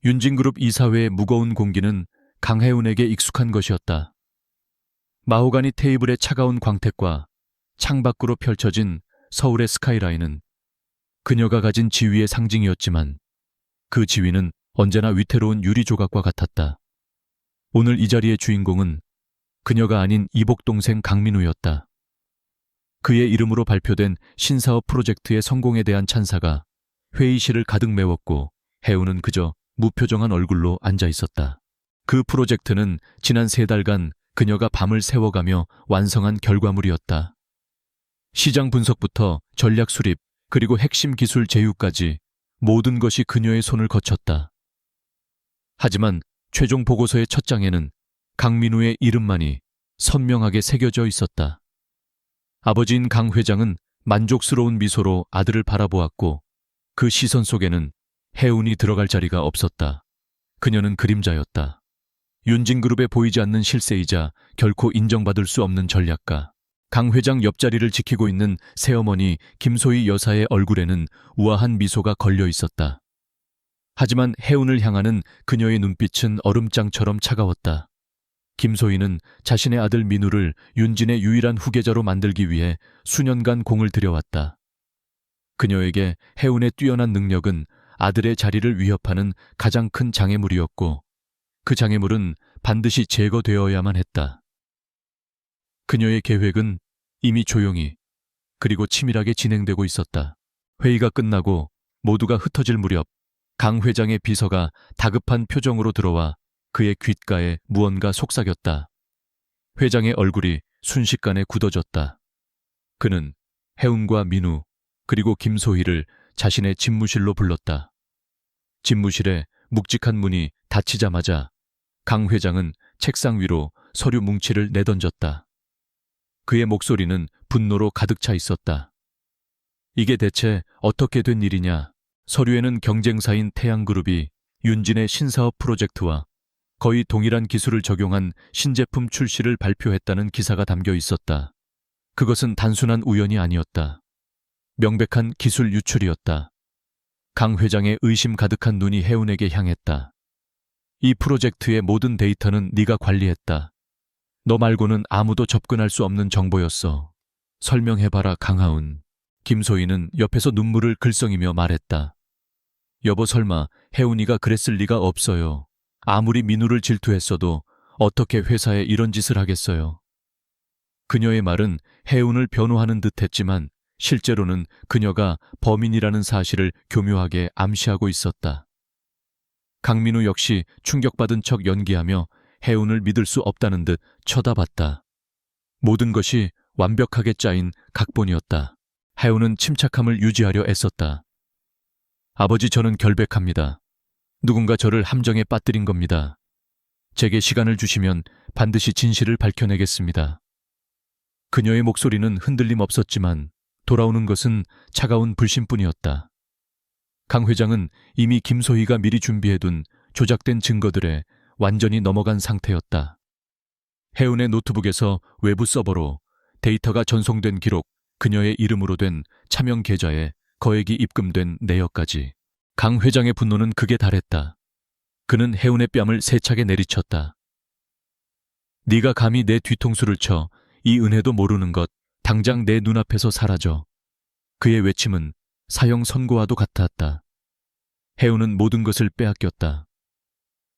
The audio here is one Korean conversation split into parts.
윤진그룹 이사회의 무거운 공기는 강혜운에게 익숙한 것이었다. 마호가니 테이블의 차가운 광택과 창밖으로 펼쳐진 서울의 스카이라인은 그녀가 가진 지위의 상징이었지만 그 지위는 언제나 위태로운 유리 조각과 같았다. 오늘 이 자리의 주인공은 그녀가 아닌 이복 동생 강민우였다. 그의 이름으로 발표된 신사업 프로젝트의 성공에 대한 찬사가 회의실을 가득 메웠고 혜우는 그저 무표정한 얼굴로 앉아 있었다. 그 프로젝트는 지난 3달간 그녀가 밤을 새워가며 완성한 결과물이었다. 시장 분석부터 전략 수립 그리고 핵심 기술 제휴까지 모든 것이 그녀의 손을 거쳤다. 하지만 최종 보고서의 첫 장에는 강민우의 이름만이 선명하게 새겨져 있었다. 아버지인 강 회장은 만족스러운 미소로 아들을 바라보았고 그 시선 속에는 혜운이 들어갈 자리가 없었다. 그녀는 그림자였다. 윤진그룹에 보이지 않는 실세이자 결코 인정받을 수 없는 전략가. 강 회장 옆자리를 지키고 있는 새어머니 김소희 여사의 얼굴에는 우아한 미소가 걸려 있었다. 하지만 혜운을 향하는 그녀의 눈빛은 얼음장처럼 차가웠다. 김소희는 자신의 아들 민우를 윤진의 유일한 후계자로 만들기 위해 수년간 공을 들여왔다. 그녀에게 혜운의 뛰어난 능력은 아들의 자리를 위협하는 가장 큰 장애물이었고 그 장애물은 반드시 제거되어야만 했다. 그녀의 계획은 이미 조용히 그리고 치밀하게 진행되고 있었다. 회의가 끝나고 모두가 흩어질 무렵 강 회장의 비서가 다급한 표정으로 들어와 그의 귓가에 무언가 속삭였다. 회장의 얼굴이 순식간에 굳어졌다. 그는 혜운과 민우 그리고 김소희를 자신의 집무실로 불렀다. 집무실에 묵직한 문이 닫히자마자 강 회장은 책상 위로 서류 뭉치를 내던졌다. 그의 목소리는 분노로 가득 차 있었다. 이게 대체 어떻게 된 일이냐? 서류에는 경쟁사인 태양그룹이 윤진의 신사업 프로젝트와 거의 동일한 기술을 적용한 신제품 출시를 발표했다는 기사가 담겨 있었다. 그것은 단순한 우연이 아니었다. 명백한 기술 유출이었다. 강 회장의 의심 가득한 눈이 혜운에게 향했다. 이 프로젝트의 모든 데이터는 네가 관리했다. 너 말고는 아무도 접근할 수 없는 정보였어. 설명해봐라, 강하운. 김소희는 옆에서 눈물을 글썽이며 말했다. 여보, 설마 혜운이가 그랬을 리가 없어요. 아무리 민우를 질투했어도 어떻게 회사에 이런 짓을 하겠어요. 그녀의 말은 혜운을 변호하는 듯했지만 실제로는 그녀가 범인이라는 사실을 교묘하게 암시하고 있었다. 강민우 역시 충격받은 척 연기하며 혜운을 믿을 수 없다는 듯 쳐다봤다. 모든 것이 완벽하게 짜인 각본이었다. 혜운은 침착함을 유지하려 애썼다. 아버지, 저는 결백합니다. 누군가 저를 함정에 빠뜨린 겁니다. 제게 시간을 주시면 반드시 진실을 밝혀내겠습니다. 그녀의 목소리는 흔들림 없었지만 돌아오는 것은 차가운 불신뿐이었다. 강 회장은 이미 김소희가 미리 준비해둔 조작된 증거들에 완전히 넘어간 상태였다. 혜운의 노트북에서 외부 서버로 데이터가 전송된 기록, 그녀의 이름으로 된 차명 계좌에 거액이 입금된 내역까지. 강 회장의 분노는 극에 달했다. 그는 혜운의 뺨을 세차게 내리쳤다. 네가 감히 내 뒤통수를 쳐 이 은혜도 모르는 것, 당장 내 눈앞에서 사라져. 그의 외침은 사형 선고와도 같았다. 혜운은 모든 것을 빼앗겼다.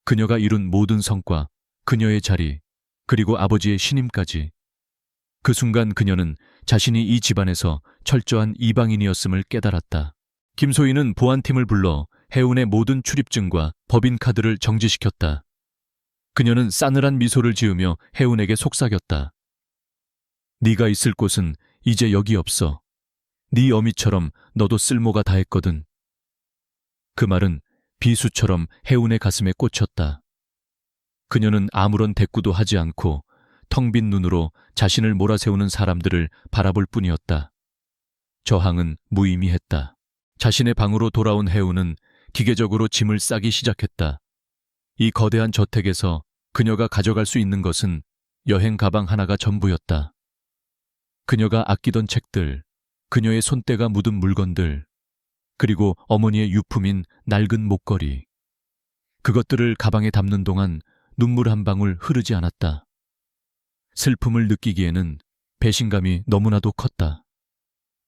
그녀가 이룬 모든 성과, 그녀의 자리, 그리고 아버지의 신임까지. 그 순간 그녀는 자신이 이 집안에서 철저한 이방인이었음을 깨달았다. 김소희는 보안팀을 불러 혜운의 모든 출입증과 법인카드를 정지시켰다. 그녀는 싸늘한 미소를 지으며 혜운에게 속삭였다. 네가 있을 곳은 이제 여기 없어. 네 어미처럼 너도 쓸모가 다했거든. 그 말은 비수처럼 혜운의 가슴에 꽂혔다. 그녀는 아무런 대꾸도 하지 않고 텅 빈 눈으로 자신을 몰아세우는 사람들을 바라볼 뿐이었다. 저항은 무의미했다. 자신의 방으로 돌아온 혜운은 기계적으로 짐을 싸기 시작했다. 이 거대한 저택에서 그녀가 가져갈 수 있는 것은 여행 가방 하나가 전부였다. 그녀가 아끼던 책들, 그녀의 손때가 묻은 물건들, 그리고 어머니의 유품인 낡은 목걸이. 그것들을 가방에 담는 동안 눈물 한 방울 흐르지 않았다. 슬픔을 느끼기에는 배신감이 너무나도 컸다.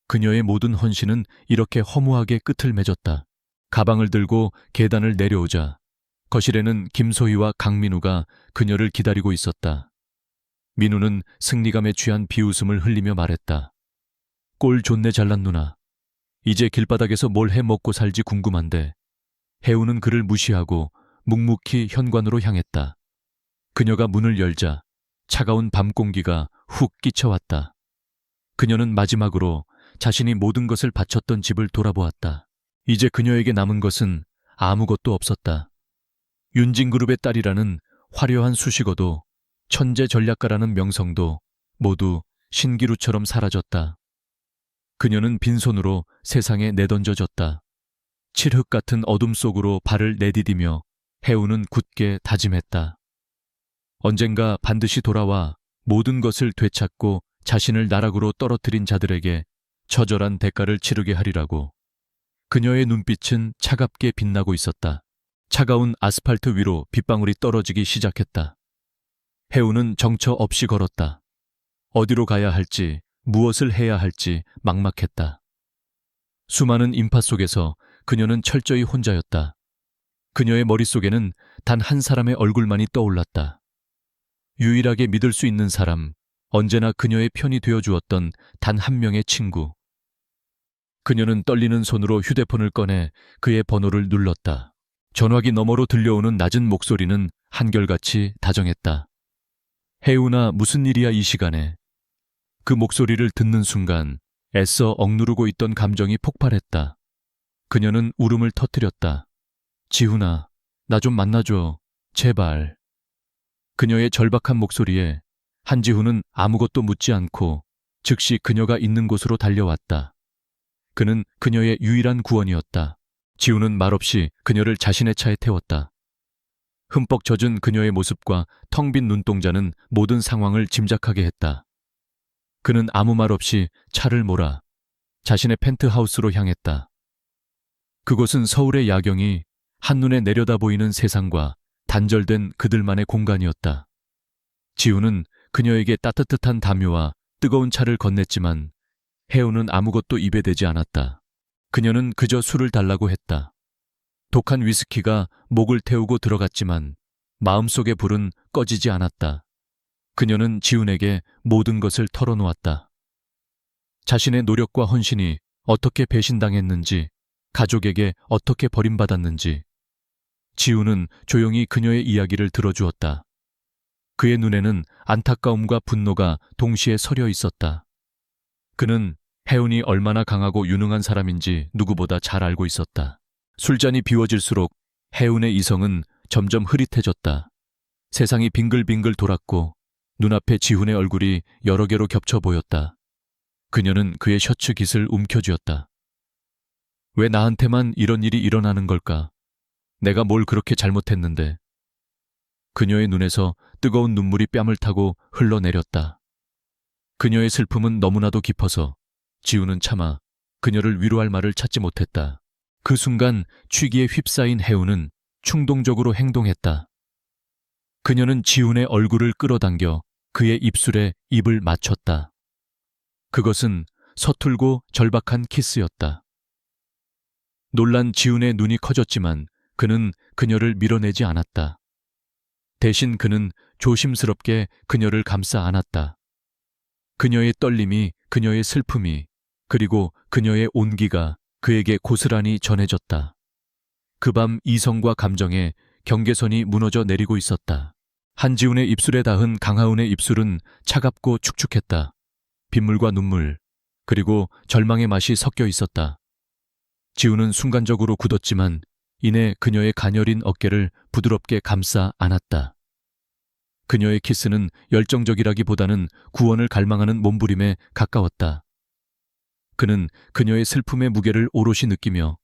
그녀의 모든 헌신은 이렇게 허무하게 끝을 맺었다. 가방을 들고 계단을 내려오자 거실에는 김소희와 강민우가 그녀를 기다리고 있었다. 민우는 승리감에 취한 비웃음을 흘리며 말했다. 꼴 좋네 잘난 누나. 이제 길바닥에서 뭘 해 먹고 살지 궁금한데. 혜우는 그를 무시하고 묵묵히 현관으로 향했다. 그녀가 문을 열자 차가운 밤 공기가 훅 끼쳐왔다. 그녀는 마지막으로 자신이 모든 것을 바쳤던 집을 돌아보았다. 이제 그녀에게 남은 것은 아무것도 없었다. 윤진그룹의 딸이라는 화려한 수식어도 천재 전략가라는 명성도 모두 신기루처럼 사라졌다. 그녀는 빈손으로 세상에 내던져졌다. 칠흑 같은 어둠 속으로 발을 내디디며 혜우는 굳게 다짐했다. 언젠가 반드시 돌아와 모든 것을 되찾고 자신을 나락으로 떨어뜨린 자들에게 처절한 대가를 치르게 하리라고. 그녀의 눈빛은 차갑게 빛나고 있었다. 차가운 아스팔트 위로 빗방울이 떨어지기 시작했다. 혜우는 정처 없이 걸었다. 어디로 가야 할지, 무엇을 해야 할지 막막했다. 수많은 인파 속에서 그녀는 철저히 혼자였다. 그녀의 머릿속에는 단 한 사람의 얼굴만이 떠올랐다. 유일하게 믿을 수 있는 사람, 언제나 그녀의 편이 되어주었던 단 한 명의 친구. 그녀는 떨리는 손으로 휴대폰을 꺼내 그의 번호를 눌렀다. 전화기 너머로 들려오는 낮은 목소리는 한결같이 다정했다. 혜우나 무슨 일이야 이 시간에. 그 목소리를 듣는 순간 애써 억누르고 있던 감정이 폭발했다. 그녀는 울음을 터뜨렸다. 지훈아, 나 좀 만나줘. 제발. 그녀의 절박한 목소리에 한지훈은 아무것도 묻지 않고 즉시 그녀가 있는 곳으로 달려왔다. 그는 그녀의 유일한 구원이었다. 지훈은 말없이 그녀를 자신의 차에 태웠다. 흠뻑 젖은 그녀의 모습과 텅 빈 눈동자는 모든 상황을 짐작하게 했다. 그는 아무 말 없이 차를 몰아 자신의 펜트하우스로 향했다. 그곳은 서울의 야경이 한눈에 내려다 보이는 세상과 단절된 그들만의 공간이었다. 지우는 그녀에게 따뜻한 담요와 뜨거운 차를 건넸지만 혜우는 아무것도 입에 대지 않았다. 그녀는 그저 술을 달라고 했다. 독한 위스키가 목을 태우고 들어갔지만 마음속의 불은 꺼지지 않았다. 그녀는 지훈에게 모든 것을 털어놓았다. 자신의 노력과 헌신이 어떻게 배신당했는지, 가족에게 어떻게 버림받았는지. 지훈은 조용히 그녀의 이야기를 들어주었다. 그의 눈에는 안타까움과 분노가 동시에 서려 있었다. 그는 혜운이 얼마나 강하고 유능한 사람인지 누구보다 잘 알고 있었다. 술잔이 비워질수록 혜운의 이성은 점점 흐릿해졌다. 세상이 빙글빙글 돌았고 눈앞에 지훈의 얼굴이 여러 개로 겹쳐 보였다. 그녀는 그의 셔츠 깃을 움켜쥐었다. 왜 나한테만 이런 일이 일어나는 걸까? 내가 뭘 그렇게 잘못했는데. 그녀의 눈에서 뜨거운 눈물이 뺨을 타고 흘러내렸다. 그녀의 슬픔은 너무나도 깊어서 지우는 차마 그녀를 위로할 말을 찾지 못했다. 그 순간 취기에 휩싸인 혜우는 충동적으로 행동했다. 그녀는 지훈의 얼굴을 끌어당겨 그의 입술에 입을 맞췄다. 그것은 서툴고 절박한 키스였다. 놀란 지훈의 눈이 커졌지만 그는 그녀를 밀어내지 않았다. 대신 그는 조심스럽게 그녀를 감싸 안았다. 그녀의 떨림이, 그녀의 슬픔이, 그리고 그녀의 온기가 그에게 고스란히 전해졌다. 그 밤 이성과 감정의 경계선이 무너져 내리고 있었다. 한지훈의 입술에 닿은 강하은의 입술은 차갑고 축축했다. 빗물과 눈물, 그리고 절망의 맛이 섞여 있었다. 지훈은 순간적으로 굳었지만 이내 그녀의 가녀린 어깨를 부드럽게 감싸 안았다. 그녀의 키스는 열정적이라기보다는 구원을 갈망하는 몸부림에 가까웠다. 그는 그녀의 슬픔의 무게를 오롯이 느끼며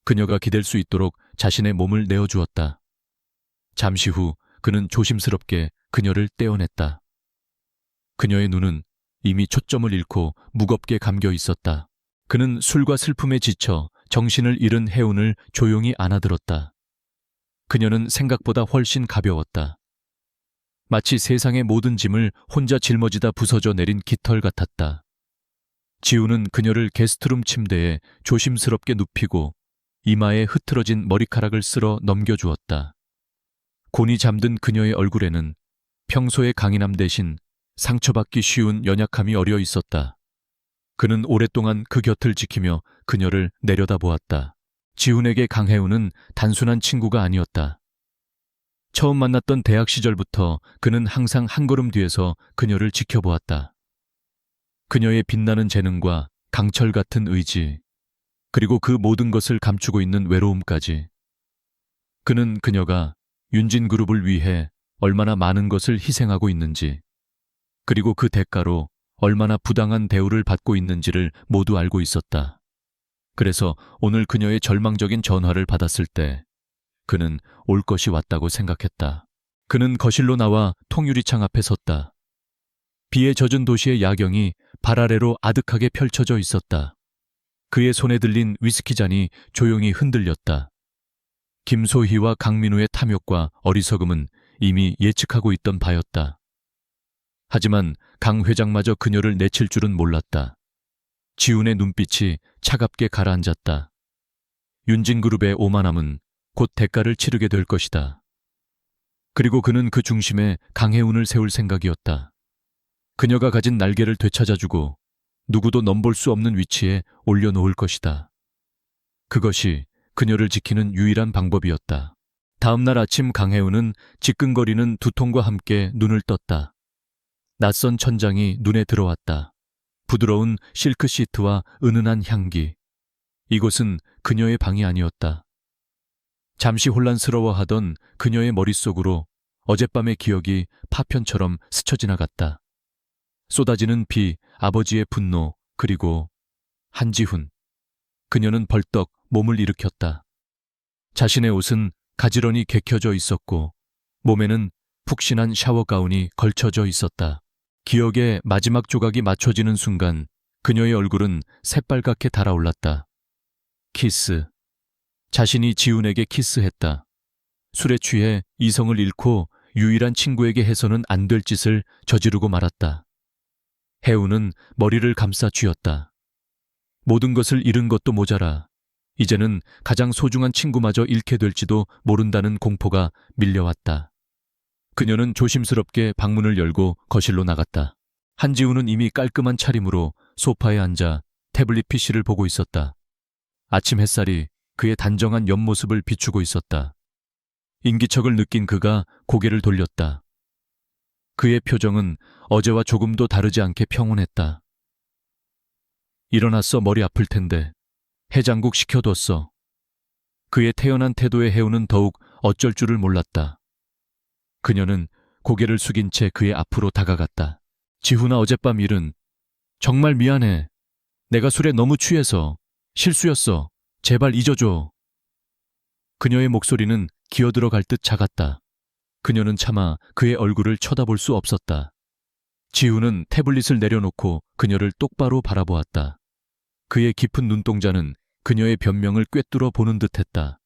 그녀가 기댈 수 있도록 자신의 몸을 내어주었다. 잠시 후 그는 조심스럽게 그녀를 떼어냈다. 그녀의 눈은 이미 초점을 잃고 무겁게 감겨 있었다. 그는 술과 슬픔에 지쳐 정신을 잃은 혜운을 조용히 안아들었다. 그녀는 생각보다 훨씬 가벼웠다. 마치 세상의 모든 짐을 혼자 짊어지다 부서져 내린 깃털 같았다. 지우는 그녀를 게스트룸 침대에 조심스럽게 눕히고 이마에 흐트러진 머리카락을 쓸어 넘겨주었다. 곤히 잠든 그녀의 얼굴에는 평소의 강인함 대신 상처받기 쉬운 연약함이 어려 있었다. 그는 오랫동안 그 곁을 지키며 그녀를 내려다보았다. 지훈에게 강혜우는 단순한 친구가 아니었다. 처음 만났던 대학 시절부터 그는 항상 한 걸음 뒤에서 그녀를 지켜보았다. 그녀의 빛나는 재능과 강철 같은 의지, 그리고 그 모든 것을 감추고 있는 외로움까지. 그는 그녀가 윤진그룹을 위해 얼마나 많은 것을 희생하고 있는지, 그리고 그 대가로 얼마나 부당한 대우를 받고 있는지를 모두 알고 있었다. 그래서 오늘 그녀의 절망적인 전화를 받았을 때 그는 올 것이 왔다고 생각했다. 그는 거실로 나와 통유리창 앞에 섰다. 비에 젖은 도시의 야경이 발 아래로 아득하게 펼쳐져 있었다. 그의 손에 들린 위스키 잔이 조용히 흔들렸다. 김소희와 강민우의 탐욕과 어리석음은 이미 예측하고 있던 바였다. 하지만 강 회장마저 그녀를 내칠 줄은 몰랐다. 지훈의 눈빛이 차갑게 가라앉았다. 윤진그룹의 오만함은 곧 대가를 치르게 될 것이다. 그리고 그는 그 중심에 강혜운을 세울 생각이었다. 그녀가 가진 날개를 되찾아주고 누구도 넘볼 수 없는 위치에 올려놓을 것이다. 그것이 그녀를 지키는 유일한 방법이었다. 다음 날 아침 강혜운은 지끈거리는 두통과 함께 눈을 떴다. 낯선 천장이 눈에 들어왔다. 부드러운 실크 시트와 은은한 향기. 이곳은 그녀의 방이 아니었다. 잠시 혼란스러워하던 그녀의 머릿속으로 어젯밤의 기억이 파편처럼 스쳐 지나갔다. 쏟아지는 비, 아버지의 분노, 그리고 한지훈. 그녀는 벌떡 몸을 일으켰다. 자신의 옷은 가지런히 개켜져 있었고 몸에는 푹신한 샤워 가운이 걸쳐져 있었다. 기억의 마지막 조각이 맞춰지는 순간 그녀의 얼굴은 새빨갛게 달아올랐다. 키스. 자신이 지훈에게 키스했다. 술에 취해 이성을 잃고 유일한 친구에게 해서는 안 될 짓을 저지르고 말았다. 혜우는 머리를 감싸 쥐었다. 모든 것을 잃은 것도 모자라 이제는 가장 소중한 친구마저 잃게 될지도 모른다는 공포가 밀려왔다. 그녀는 조심스럽게 방문을 열고 거실로 나갔다. 한지훈은 이미 깔끔한 차림으로 소파에 앉아 태블릿 PC를 보고 있었다. 아침 햇살이 그의 단정한 옆모습을 비추고 있었다. 인기척을 느낀 그가 고개를 돌렸다. 그의 표정은 어제와 조금도 다르지 않게 평온했다. 일어났어, 머리 아플 텐데. 해장국 시켜뒀어. 그의 태연한 태도에 혜우는 더욱 어쩔 줄을 몰랐다. 그녀는 고개를 숙인 채 그의 앞으로 다가갔다. 지훈아, 어젯밤 일은 정말 미안해. 내가 술에 너무 취해서 실수였어. 제발 잊어줘. 그녀의 목소리는 기어들어갈 듯 작았다. 그녀는 차마 그의 얼굴을 쳐다볼 수 없었다. 지훈은 태블릿을 내려놓고 그녀를 똑바로 바라보았다. 그의 깊은 눈동자는 그녀의 변명을 꿰뚫어 보는 듯했다.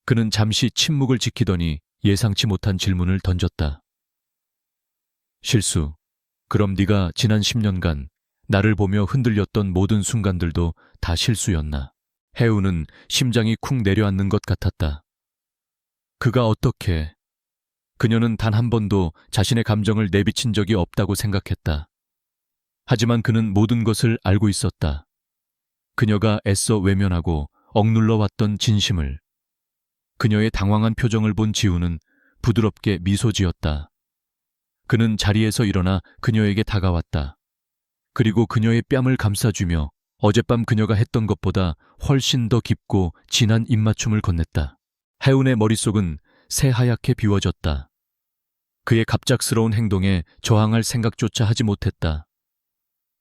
그는 잠시 침묵을 지키더니 예상치 못한 질문을 던졌다. 실수. 그럼 네가 지난 10년간 나를 보며 흔들렸던 모든 순간들도 다 실수였나? 혜우는 심장이 쿵 내려앉는 것 같았다. 그가 어떻게... 그녀는 단 한 번도 자신의 감정을 내비친 적이 없다고 생각했다. 하지만 그는 모든 것을 알고 있었다. 그녀가 애써 외면하고 억눌러 왔던 진심을. 그녀의 당황한 표정을 본 지우는 부드럽게 미소 지었다. 그는 자리에서 일어나 그녀에게 다가왔다. 그리고 그녀의 뺨을 감싸주며 어젯밤 그녀가 했던 것보다 훨씬 더 깊고 진한 입맞춤을 건넸다. 혜운의 머릿속은 새하얗게 비워졌다. 그의 갑작스러운 행동에 저항할 생각조차 하지 못했다.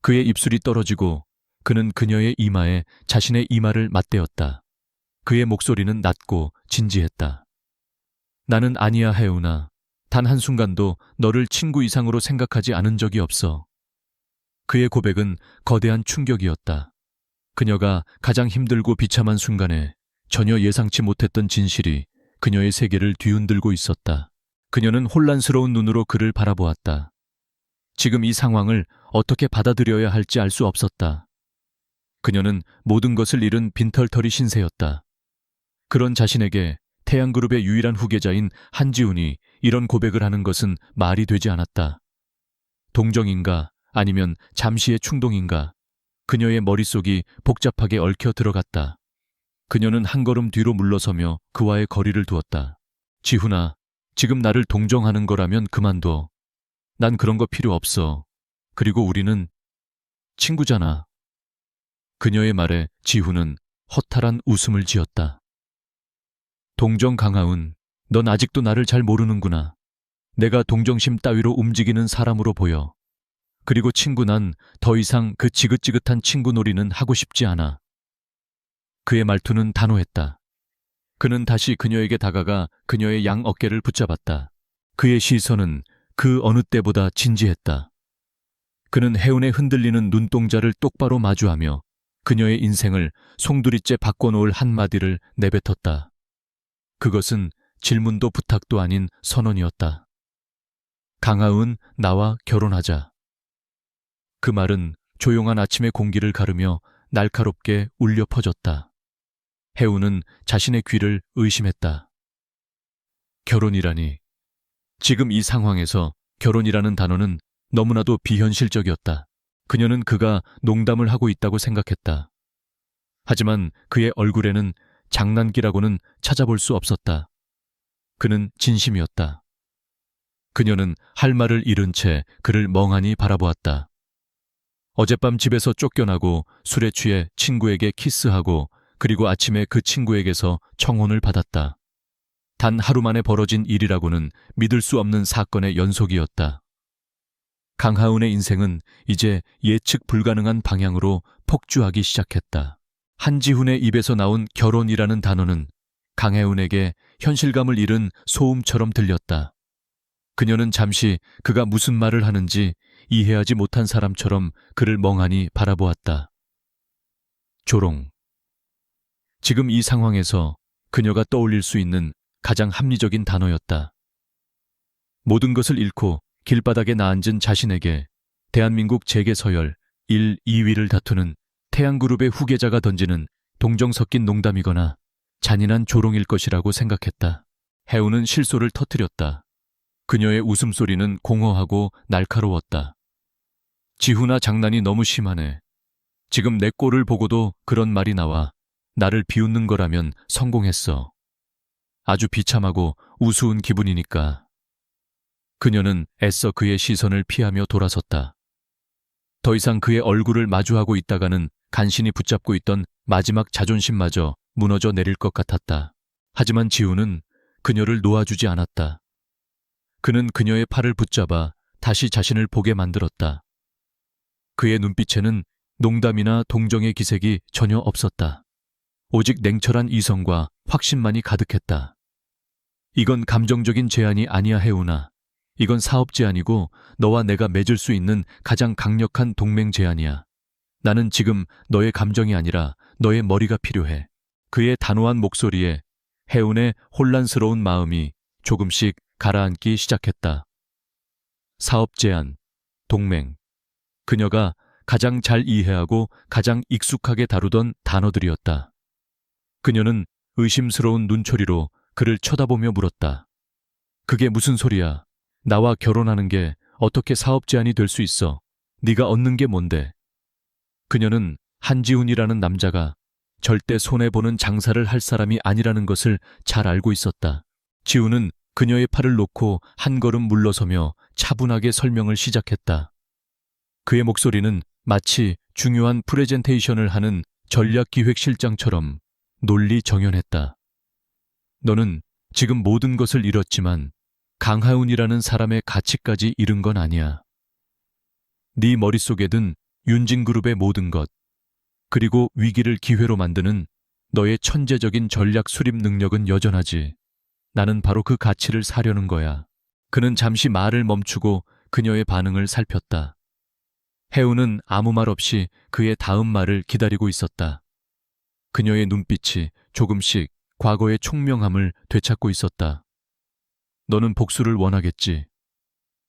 그의 입술이 떨어지고 그는 그녀의 이마에 자신의 이마를 맞대었다. 그의 목소리는 낮고 진지했다. 나는 아니야, 혜운아. 단 한순간도 너를 친구 이상으로 생각하지 않은 적이 없어. 그의 고백은 거대한 충격이었다. 그녀가 가장 힘들고 비참한 순간에 전혀 예상치 못했던 진실이 그녀의 세계를 뒤흔들고 있었다. 그녀는 혼란스러운 눈으로 그를 바라보았다. 지금 이 상황을 어떻게 받아들여야 할지 알 수 없었다. 그녀는 모든 것을 잃은 빈털터리 신세였다. 그런 자신에게 태양그룹의 유일한 후계자인 한지훈이 이런 고백을 하는 것은 말이 되지 않았다. 동정인가 아니면 잠시의 충동인가, 그녀의 머릿속이 복잡하게 얽혀 들어갔다. 그녀는 한 걸음 뒤로 물러서며 그와의 거리를 두었다. 지훈아, 지금 나를 동정하는 거라면 그만둬. 난 그런 거 필요 없어. 그리고 우리는 친구잖아. 그녀의 말에 지훈은 허탈한 웃음을 지었다. 동정 강하운, 넌 아직도 나를 잘 모르는구나. 내가 동정심 따위로 움직이는 사람으로 보여. 그리고 친구, 난 더 이상 그 지긋지긋한 친구 놀이는 하고 싶지 않아. 그의 말투는 단호했다. 그는 다시 그녀에게 다가가 그녀의 양 어깨를 붙잡았다. 그의 시선은 그 어느 때보다 진지했다. 그는 혜운의 흔들리는 눈동자를 똑바로 마주하며 그녀의 인생을 송두리째 바꿔놓을 한마디를 내뱉었다. 그것은 질문도 부탁도 아닌 선언이었다. 강하은, 나와 결혼하자. 그 말은 조용한 아침의 공기를 가르며 날카롭게 울려 퍼졌다. 혜운은 자신의 귀를 의심했다. 결혼이라니. 지금 이 상황에서 결혼이라는 단어는 너무나도 비현실적이었다. 그녀는 그가 농담을 하고 있다고 생각했다. 하지만 그의 얼굴에는 장난기라고는 찾아볼 수 없었다. 그는 진심이었다. 그녀는 할 말을 잃은 채 그를 멍하니 바라보았다. 어젯밤 집에서 쫓겨나고 술에 취해 친구에게 키스하고 그리고 아침에 그 친구에게서 청혼을 받았다. 단 하루 만에 벌어진 일이라고는 믿을 수 없는 사건의 연속이었다. 강하은의 인생은 이제 예측 불가능한 방향으로 폭주하기 시작했다. 한지훈의 입에서 나온 결혼이라는 단어는 강혜운에게 현실감을 잃은 소음처럼 들렸다. 그녀는 잠시 그가 무슨 말을 하는지 이해하지 못한 사람처럼 그를 멍하니 바라보았다. 조롱. 지금 이 상황에서 그녀가 떠올릴 수 있는 가장 합리적인 단어였다. 모든 것을 잃고 길바닥에 나앉은 자신에게 대한민국 재계서열 1, 2위를 다투는 태양그룹의 후계자가 던지는 동정 섞인 농담이거나 잔인한 조롱일 것이라고 생각했다. 혜운은 실소를 터뜨렸다. 그녀의 웃음소리는 공허하고 날카로웠다. 지훈아, 장난이 너무 심하네. 지금 내 꼴을 보고도 그런 말이 나와 나를 비웃는 거라면 성공했어. 아주 비참하고 우스운 기분이니까. 그녀는 애써 그의 시선을 피하며 돌아섰다. 더 이상 그의 얼굴을 마주하고 있다가는 간신히 붙잡고 있던 마지막 자존심마저 무너져 내릴 것 같았다. 하지만 지훈은 그녀를 놓아주지 않았다. 그는 그녀의 팔을 붙잡아 다시 자신을 보게 만들었다. 그의 눈빛에는 농담이나 동정의 기색이 전혀 없었다. 오직 냉철한 이성과 확신만이 가득했다. 이건 감정적인 제안이 아니야, 혜운아. 이건 사업 제안이고 너와 내가 맺을 수 있는 가장 강력한 동맹 제안이야. 나는 지금 너의 감정이 아니라 너의 머리가 필요해. 그의 단호한 목소리에 혜운의 혼란스러운 마음이 조금씩 가라앉기 시작했다. 사업 제안, 동맹. 그녀가 가장 잘 이해하고 가장 익숙하게 다루던 단어들이었다. 그녀는 의심스러운 눈초리로 그를 쳐다보며 물었다. 그게 무슨 소리야? 나와 결혼하는 게 어떻게 사업 제안이 될 수 있어? 네가 얻는 게 뭔데? 그녀는 한지훈이라는 남자가 절대 손해보는 장사를 할 사람이 아니라는 것을 잘 알고 있었다. 지훈은 그녀의 팔을 놓고 한 걸음 물러서며 차분하게 설명을 시작했다. 그의 목소리는 마치 중요한 프레젠테이션을 하는 전략기획실장처럼 논리정연했다. 너는 지금 모든 것을 잃었지만 강하운이라는 사람의 가치까지 잃은 건 아니야. 네 머릿속에 든 윤진그룹의 모든 것, 그리고 위기를 기회로 만드는 너의 천재적인 전략 수립 능력은 여전하지. 나는 바로 그 가치를 사려는 거야. 그는 잠시 말을 멈추고 그녀의 반응을 살폈다. 혜운은 아무 말 없이 그의 다음 말을 기다리고 있었다. 그녀의 눈빛이 조금씩 과거의 총명함을 되찾고 있었다. 너는 복수를 원하겠지.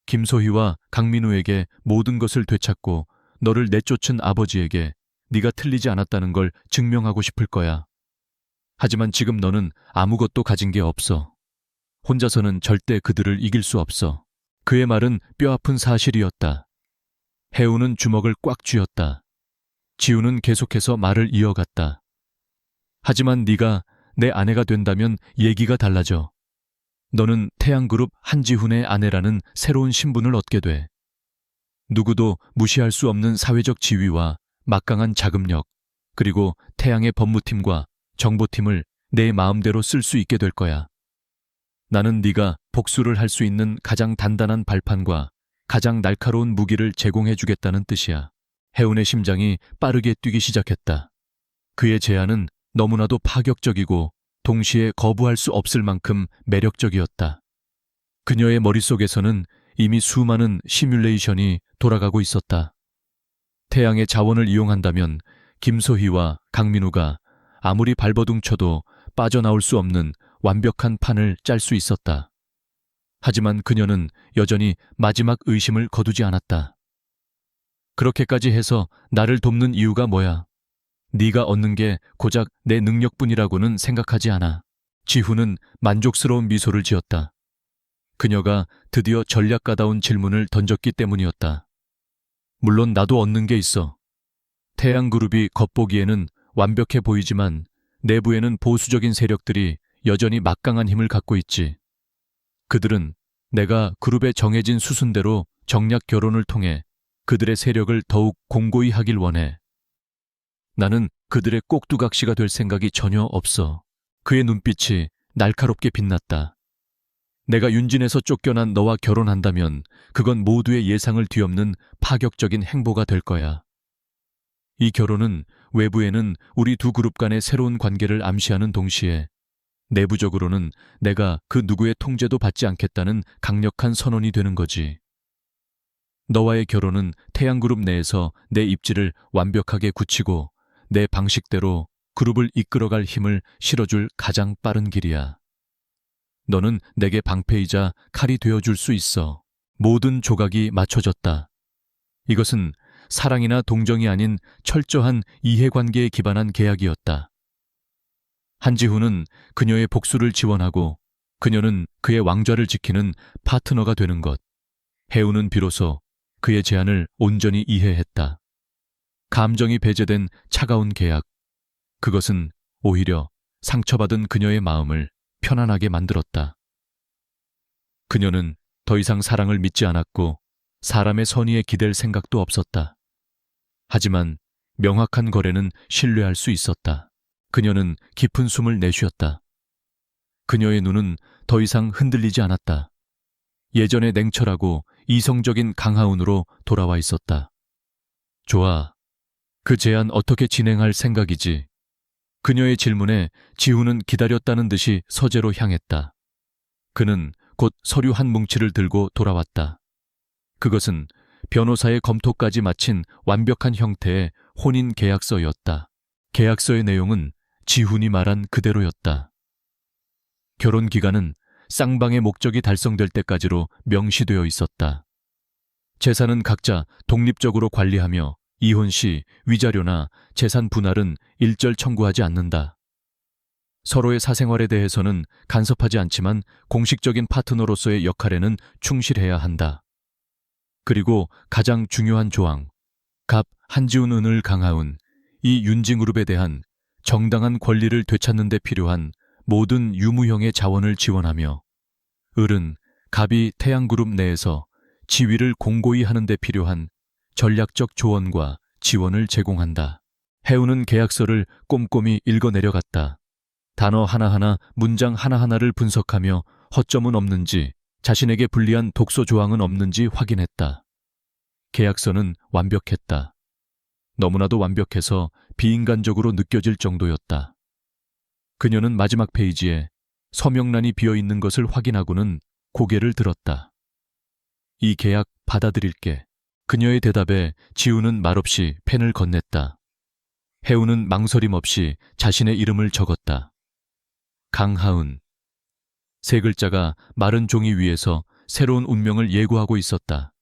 김소희와 강민우에게 모든 것을 되찾고 너를 내쫓은 아버지에게 네가 틀리지 않았다는 걸 증명하고 싶을 거야. 하지만 지금 너는 아무것도 가진 게 없어. 혼자서는 절대 그들을 이길 수 없어. 그의 말은 뼈아픈 사실이었다. 해우는 주먹을 꽉 쥐었다. 지우는 계속해서 말을 이어갔다. 하지만 네가 내 아내가 된다면 얘기가 달라져. 너는 태양그룹 한지훈의 아내라는 새로운 신분을 얻게 돼. 누구도 무시할 수 없는 사회적 지위와 막강한 자금력, 그리고 태양의 법무팀과 정보팀을 내 마음대로 쓸 수 있게 될 거야. 나는 네가 복수를 할 수 있는 가장 단단한 발판과 가장 날카로운 무기를 제공해 주겠다는 뜻이야. 해운의 심장이 빠르게 뛰기 시작했다. 그의 제안은 너무나도 파격적이고 동시에 거부할 수 없을 만큼 매력적이었다. 그녀의 머릿속에서는 이미 수많은 시뮬레이션이 돌아가고 있었다. 태양의 자원을 이용한다면 김소희와 강민우가 아무리 발버둥쳐도 빠져나올 수 없는 완벽한 판을 짤 수 있었다. 하지만 그녀는 여전히 마지막 의심을 거두지 않았다. 그렇게까지 해서 나를 돕는 이유가 뭐야? 네가 얻는 게 고작 내 능력뿐이라고는 생각하지 않아. 지훈은 만족스러운 미소를 지었다. 그녀가 드디어 전략가다운 질문을 던졌기 때문이었다. 물론 나도 얻는 게 있어. 태양그룹이 겉보기에는 완벽해 보이지만 내부에는 보수적인 세력들이 여전히 막강한 힘을 갖고 있지. 그들은 내가 그룹에 정해진 수순대로 정략 결혼을 통해 그들의 세력을 더욱 공고히 하길 원해. 나는 그들의 꼭두각시가 될 생각이 전혀 없어. 그의 눈빛이 날카롭게 빛났다. 내가 윤진에서 쫓겨난 너와 결혼한다면 그건 모두의 예상을 뒤엎는 파격적인 행보가 될 거야. 이 결혼은 외부에는 우리 두 그룹 간의 새로운 관계를 암시하는 동시에 내부적으로는 내가 그 누구의 통제도 받지 않겠다는 강력한 선언이 되는 거지. 너와의 결혼은 태양그룹 내에서 내 입지를 완벽하게 굳히고 내 방식대로 그룹을 이끌어갈 힘을 실어줄 가장 빠른 길이야. 너는 내게 방패이자 칼이 되어줄 수 있어. 모든 조각이 맞춰졌다. 이것은 사랑이나 동정이 아닌 철저한 이해관계에 기반한 계약이었다. 한지훈은 그녀의 복수를 지원하고 그녀는 그의 왕좌를 지키는 파트너가 되는 것. 해우는 비로소 그의 제안을 온전히 이해했다. 감정이 배제된 차가운 계약. 그것은 오히려 상처받은 그녀의 마음을 편안하게 만들었다. 그녀는 더 이상 사랑을 믿지 않았고 사람의 선의에 기댈 생각도 없었다. 하지만 명확한 거래는 신뢰할 수 있었다. 그녀는 깊은 숨을 내쉬었다. 그녀의 눈은 더 이상 흔들리지 않았다. 예전의 냉철하고 이성적인 강하운으로 돌아와 있었다. 좋아. 그 제안 어떻게 진행할 생각이지? 그녀의 질문에 지훈은 기다렸다는 듯이 서재로 향했다. 그는 곧 서류 한 뭉치를 들고 돌아왔다. 그것은 변호사의 검토까지 마친 완벽한 형태의 혼인 계약서였다. 계약서의 내용은 지훈이 말한 그대로였다. 결혼 기간은 쌍방의 목적이 달성될 때까지로 명시되어 있었다. 재산은 각자 독립적으로 관리하며 이혼 시 위자료나 재산 분할은 일절 청구하지 않는다. 서로의 사생활에 대해서는 간섭하지 않지만 공식적인 파트너로서의 역할에는 충실해야 한다. 그리고 가장 중요한 조항, 갑 한지훈 은을 강하운 이 윤진그룹에 대한 정당한 권리를 되찾는 데 필요한 모든 유무형의 자원을 지원하며 을은 갑이 태양그룹 내에서 지위를 공고히 하는 데 필요한 전략적 조언과 지원을 제공한다. 해우는 계약서를 꼼꼼히 읽어내려갔다. 단어 하나하나, 문장 하나하나를 분석하며 허점은 없는지, 자신에게 불리한 독소 조항은 없는지 확인했다. 계약서는 완벽했다. 너무나도 완벽해서 비인간적으로 느껴질 정도였다. 그녀는 마지막 페이지에 서명란이 비어있는 것을 확인하고는 고개를 들었다. 이 계약 받아들일게. 그녀의 대답에 지우는 말없이 펜을 건넸다. 해우는 망설임 없이 자신의 이름을 적었다. 강하은. 세 글자가 마른 종이 위에서 새로운 운명을 예고하고 있었다.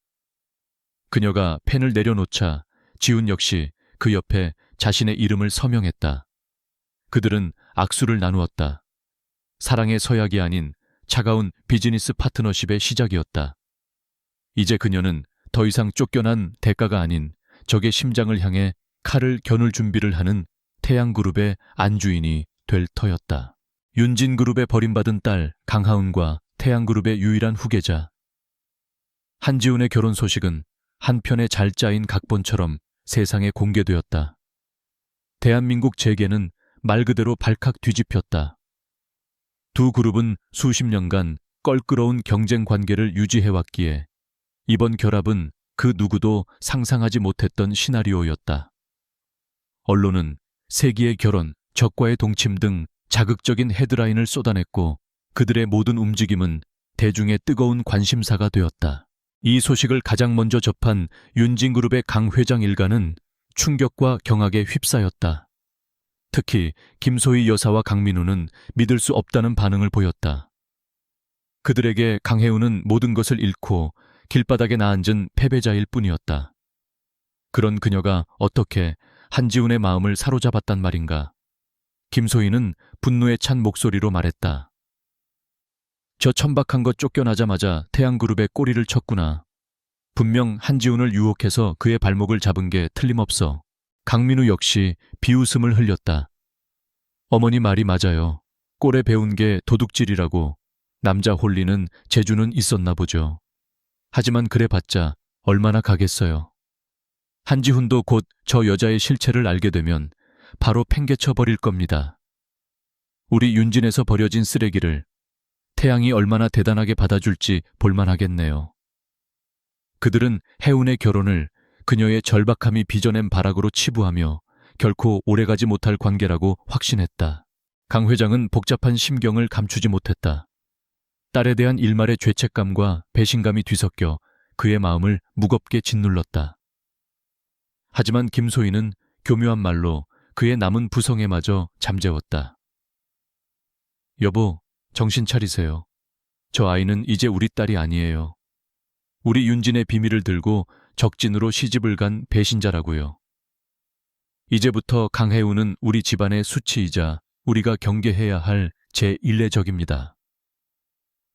그녀가 펜을 내려놓자 지훈 역시 그 옆에 자신의 이름을 서명했다. 그들은 악수를 나누었다. 사랑의 서약이 아닌 차가운 비즈니스 파트너십의 시작이었다. 이제 그녀는 더 이상 쫓겨난 대가가 아닌 적의 심장을 향해 칼을 겨눌 준비를 하는 태양그룹의 안주인이 될 터였다. 윤진그룹의 버림받은 딸 강하은과 태양그룹의 유일한 후계자. 한지훈의 결혼 소식은 한편의 잘 짜인 각본처럼 세상에 공개되었다. 대한민국 재계는 말 그대로 발칵 뒤집혔다. 두 그룹은 수십 년간 껄끄러운 경쟁 관계를 유지해왔기에 이번 결합은 그 누구도 상상하지 못했던 시나리오였다. 언론은 세기의 결혼, 적과의 동침 등 자극적인 헤드라인을 쏟아냈고 그들의 모든 움직임은 대중의 뜨거운 관심사가 되었다. 이 소식을 가장 먼저 접한 윤진그룹의 강 회장 일가는 충격과 경악에 휩싸였다. 특히 김소희 여사와 강민우는 믿을 수 없다는 반응을 보였다. 그들에게 강혜우는 모든 것을 잃고 길바닥에 나앉은 패배자일 뿐이었다. 그런 그녀가 어떻게 한지훈의 마음을 사로잡았단 말인가. 김소희는 분노에 찬 목소리로 말했다. 저 천박한 것 쫓겨나자마자 태양그룹에 꼬리를 쳤구나. 분명 한지훈을 유혹해서 그의 발목을 잡은 게 틀림없어. 강민우 역시 비웃음을 흘렸다. 어머니 말이 맞아요. 꼴에 배운 게 도둑질이라고. 남자 홀리는 재주는 있었나 보죠. 하지만 그래봤자 얼마나 가겠어요. 한지훈도 곧 저 여자의 실체를 알게 되면 바로 팽개쳐 버릴 겁니다. 우리 윤진에서 버려진 쓰레기를 태양이 얼마나 대단하게 받아줄지 볼만하겠네요. 그들은 혜운의 결혼을 그녀의 절박함이 빚어낸 바락으로 치부하며 결코 오래가지 못할 관계라고 확신했다. 강 회장은 복잡한 심경을 감추지 못했다. 딸에 대한 일말의 죄책감과 배신감이 뒤섞여 그의 마음을 무겁게 짓눌렀다. 하지만 김소희는 교묘한 말로 그의 남은 부성애마저 잠재웠다. 여보, 정신 차리세요. 저 아이는 이제 우리 딸이 아니에요. 우리 윤진의 비밀을 들고 적진으로 시집을 간 배신자라고요. 이제부터 강혜우는 우리 집안의 수치이자 우리가 경계해야 할 제1례적입니다.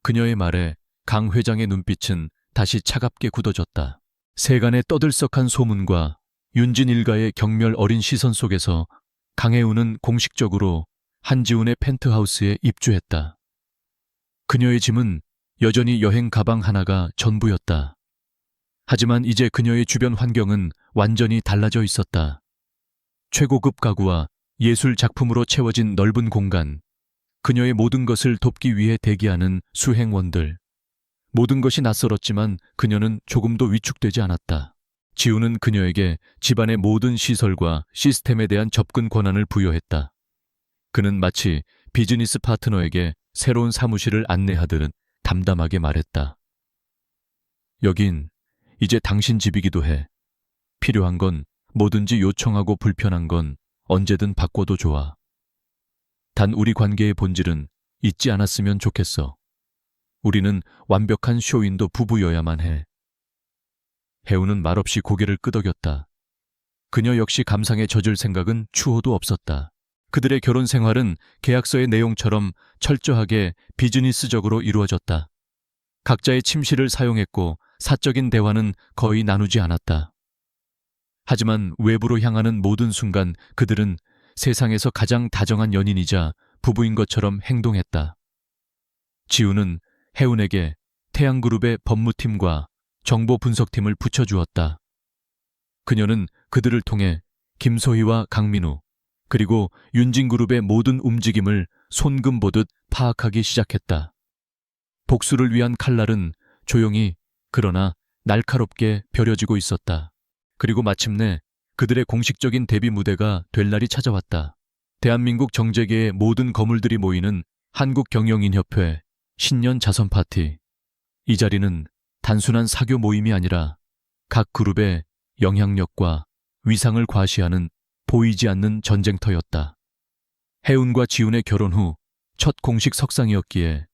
그녀의 말에 강 회장의 눈빛은 다시 차갑게 굳어졌다. 세간의 떠들썩한 소문과 윤진 일가의 경멸 어린 시선 속에서 강혜우는 공식적으로 한지훈의 펜트하우스에 입주했다. 그녀의 짐은 여전히 여행 가방 하나가 전부였다. 하지만 이제 그녀의 주변 환경은 완전히 달라져 있었다. 최고급 가구와 예술 작품으로 채워진 넓은 공간, 그녀의 모든 것을 돕기 위해 대기하는 수행원들. 모든 것이 낯설었지만 그녀는 조금도 위축되지 않았다. 지우는 그녀에게 집안의 모든 시설과 시스템에 대한 접근 권한을 부여했다. 그는 마치 비즈니스 파트너에게 새로운 사무실을 안내하듯 담담하게 말했다. 여긴 이제 당신 집이기도 해. 필요한 건 뭐든지 요청하고 불편한 건 언제든 바꿔도 좋아. 단 우리 관계의 본질은 잊지 않았으면 좋겠어. 우리는 완벽한 쇼윈도 부부여야만 해. 혜우는 말없이 고개를 끄덕였다. 그녀 역시 감상에 젖을 생각은 추호도 없었다. 그들의 결혼 생활은 계약서의 내용처럼 철저하게 비즈니스적으로 이루어졌다. 각자의 침실을 사용했고 사적인 대화는 거의 나누지 않았다. 하지만 외부로 향하는 모든 순간 그들은 세상에서 가장 다정한 연인이자 부부인 것처럼 행동했다. 지우는 혜운에게 태양그룹의 법무팀과 정보 분석팀을 붙여주었다. 그녀는 그들을 통해 김소희와 강민우, 그리고 윤진그룹의 모든 움직임을 손금 보듯 파악하기 시작했다. 복수를 위한 칼날은 조용히 그러나 날카롭게 벼려지고 있었다. 그리고 마침내 그들의 공식적인 데뷔 무대가 될 날이 찾아왔다. 대한민국 정재계의 모든 거물들이 모이는 한국경영인협회 신년 자선 파티. 이 자리는 단순한 사교 모임이 아니라 각 그룹의 영향력과 위상을 과시하는 보이지 않는 전쟁터였다. 혜운과 지훈의 결혼 후 첫 공식 석상이었기에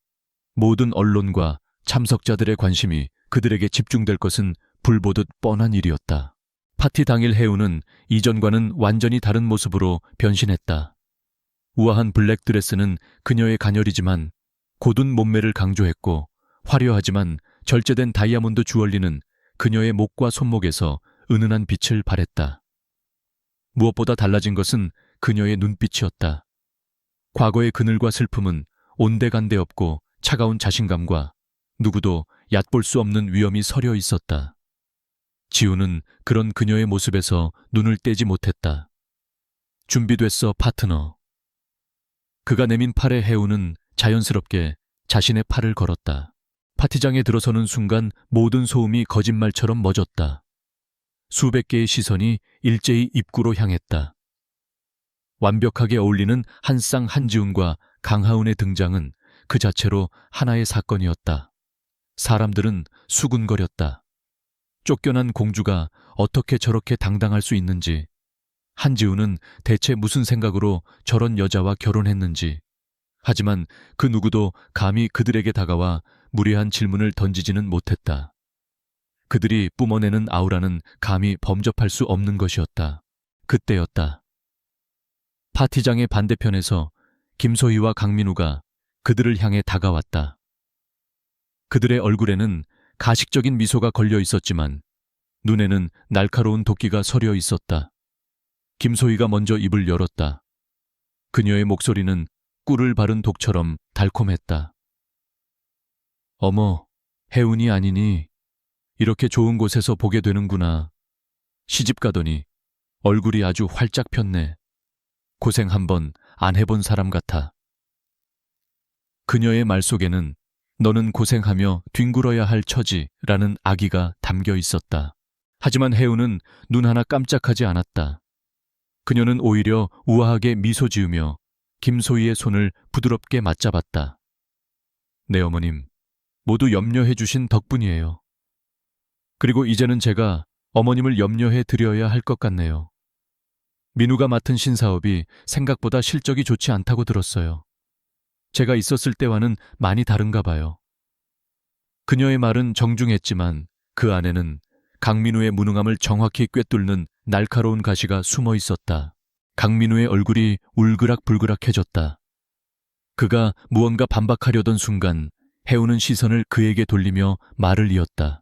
모든 언론과 참석자들의 관심이 그들에게 집중될 것은 불보듯 뻔한 일이었다. 파티 당일 해운은 이전과는 완전히 다른 모습으로 변신했다. 우아한 블랙 드레스는 그녀의 가녀리지만 고든 몸매를 강조했고, 화려하지만 절제된 다이아몬드 주얼리는 그녀의 목과 손목에서 은은한 빛을 발했다. 무엇보다 달라진 것은 그녀의 눈빛이었다. 과거의 그늘과 슬픔은 온데간데 없고 차가운 자신감과 누구도 얕볼 수 없는 위험이 서려 있었다. 지우는 그런 그녀의 모습에서 눈을 떼지 못했다. 준비됐어, 파트너. 그가 내민 팔에 해우는 자연스럽게 자신의 팔을 걸었다. 파티장에 들어서는 순간 모든 소음이 거짓말처럼 멎었다. 수백 개의 시선이 일제히 입구로 향했다. 완벽하게 어울리는 한쌍 한지훈과 강하은의 등장은 그 자체로 하나의 사건이었다. 사람들은 수군거렸다. 쫓겨난 공주가 어떻게 저렇게 당당할 수 있는지, 한지훈은 대체 무슨 생각으로 저런 여자와 결혼했는지. 하지만 그 누구도 감히 그들에게 다가와 무례한 질문을 던지지는 못했다. 그들이 뿜어내는 아우라는 감히 범접할 수 없는 것이었다. 그때였다. 파티장의 반대편에서 김소희와 강민우가 그들을 향해 다가왔다. 그들의 얼굴에는 가식적인 미소가 걸려 있었지만 눈에는 날카로운 도끼가 서려 있었다. 김소희가 먼저 입을 열었다. 그녀의 목소리는 꿀을 바른 독처럼 달콤했다. 어머, 해운이 아니니 이렇게 좋은 곳에서 보게 되는구나. 시집 가더니 얼굴이 아주 활짝 폈네. 고생 한번 안 해본 사람 같아. 그녀의 말 속에는 너는 고생하며 뒹굴어야 할 처지라는 악의가 담겨 있었다. 하지만 해운은 눈 하나 깜짝하지 않았다. 그녀는 오히려 우아하게 미소 지으며 김소희의 손을 부드럽게 맞잡았다. 네, 어머님. 모두 염려해 주신 덕분이에요. 그리고 이제는 제가 어머님을 염려해 드려야 할 것 같네요. 민우가 맡은 신사업이 생각보다 실적이 좋지 않다고 들었어요. 제가 있었을 때와는 많이 다른가 봐요. 그녀의 말은 정중했지만 그 안에는 강민우의 무능함을 정확히 꿰뚫는 날카로운 가시가 숨어 있었다. 강민우의 얼굴이 울그락불그락해졌다. 그가 무언가 반박하려던 순간 해우는 시선을 그에게 돌리며 말을 이었다.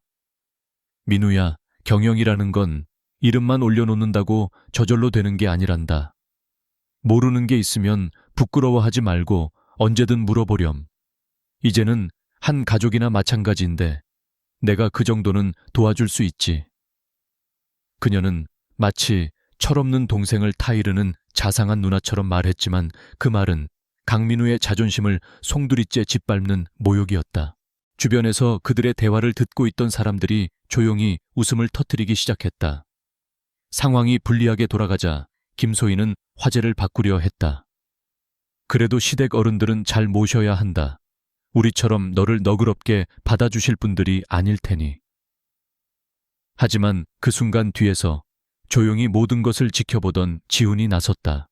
민우야, 경영이라는 건 이름만 올려놓는다고 저절로 되는 게 아니란다. 모르는 게 있으면 부끄러워하지 말고 언제든 물어보렴. 이제는 한 가족이나 마찬가지인데 내가 그 정도는 도와줄 수 있지. 그녀는 마치 철없는 동생을 타이르는 자상한 누나처럼 말했지만 그 말은 강민우의 자존심을 송두리째 짓밟는 모욕이었다. 주변에서 그들의 대화를 듣고 있던 사람들이 조용히 웃음을 터뜨리기 시작했다. 상황이 불리하게 돌아가자 김소희는 화제를 바꾸려 했다. 그래도 시댁 어른들은 잘 모셔야 한다. 우리처럼 너를 너그럽게 받아주실 분들이 아닐 테니. 하지만 그 순간 뒤에서 조용히 모든 것을 지켜보던 지훈이 나섰다.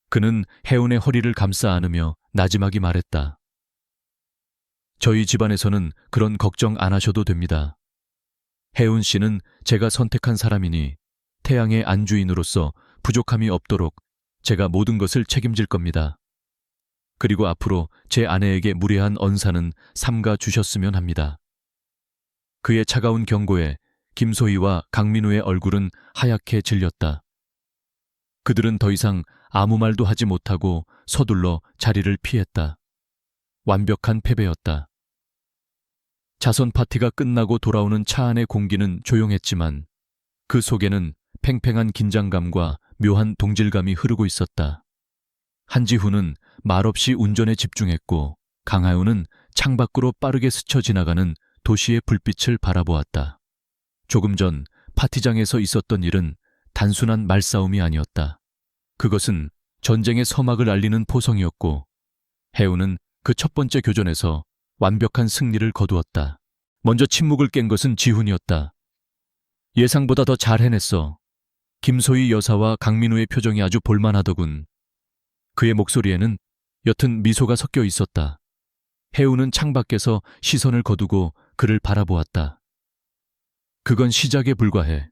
그는 해운의 허리를 감싸 안으며 나지막이 말했다. 저희 집안에서는 그런 걱정 안 하셔도 됩니다. 해운 씨는 제가 선택한 사람이니 태양의 안주인으로서 부족함이 없도록 제가 모든 것을 책임질 겁니다. 그리고 앞으로 제 아내에게 무례한 언사는 삼가 주셨으면 합니다. 그의 차가운 경고에 김소희와 강민우의 얼굴은 하얗게 질렸다. 그들은 더 이상 아무 말도 하지 못하고 서둘러 자리를 피했다. 완벽한 패배였다. 자선 파티가 끝나고 돌아오는 차 안의 공기는 조용했지만 그 속에는 팽팽한 긴장감과 묘한 동질감이 흐르고 있었다. 한지훈은 말없이 운전에 집중했고 강하윤은 창밖으로 빠르게 스쳐 지나가는 도시의 불빛을 바라보았다. 조금 전 파티장에서 있었던 일은 단순한 말싸움이 아니었다. 그것은 전쟁의 서막을 알리는 포성이었고 해운은 그 첫 번째 교전에서 완벽한 승리를 거두었다. 먼저 침묵을 깬 것은 지훈이었다. 예상보다 더 잘 해냈어. 김소희 여사와 강민우의 표정이 아주 볼만하더군. 그의 목소리에는 옅은 미소가 섞여 있었다. 해우는 창밖에서 시선을 거두고 그를 바라보았다. 그건 시작에 불과해.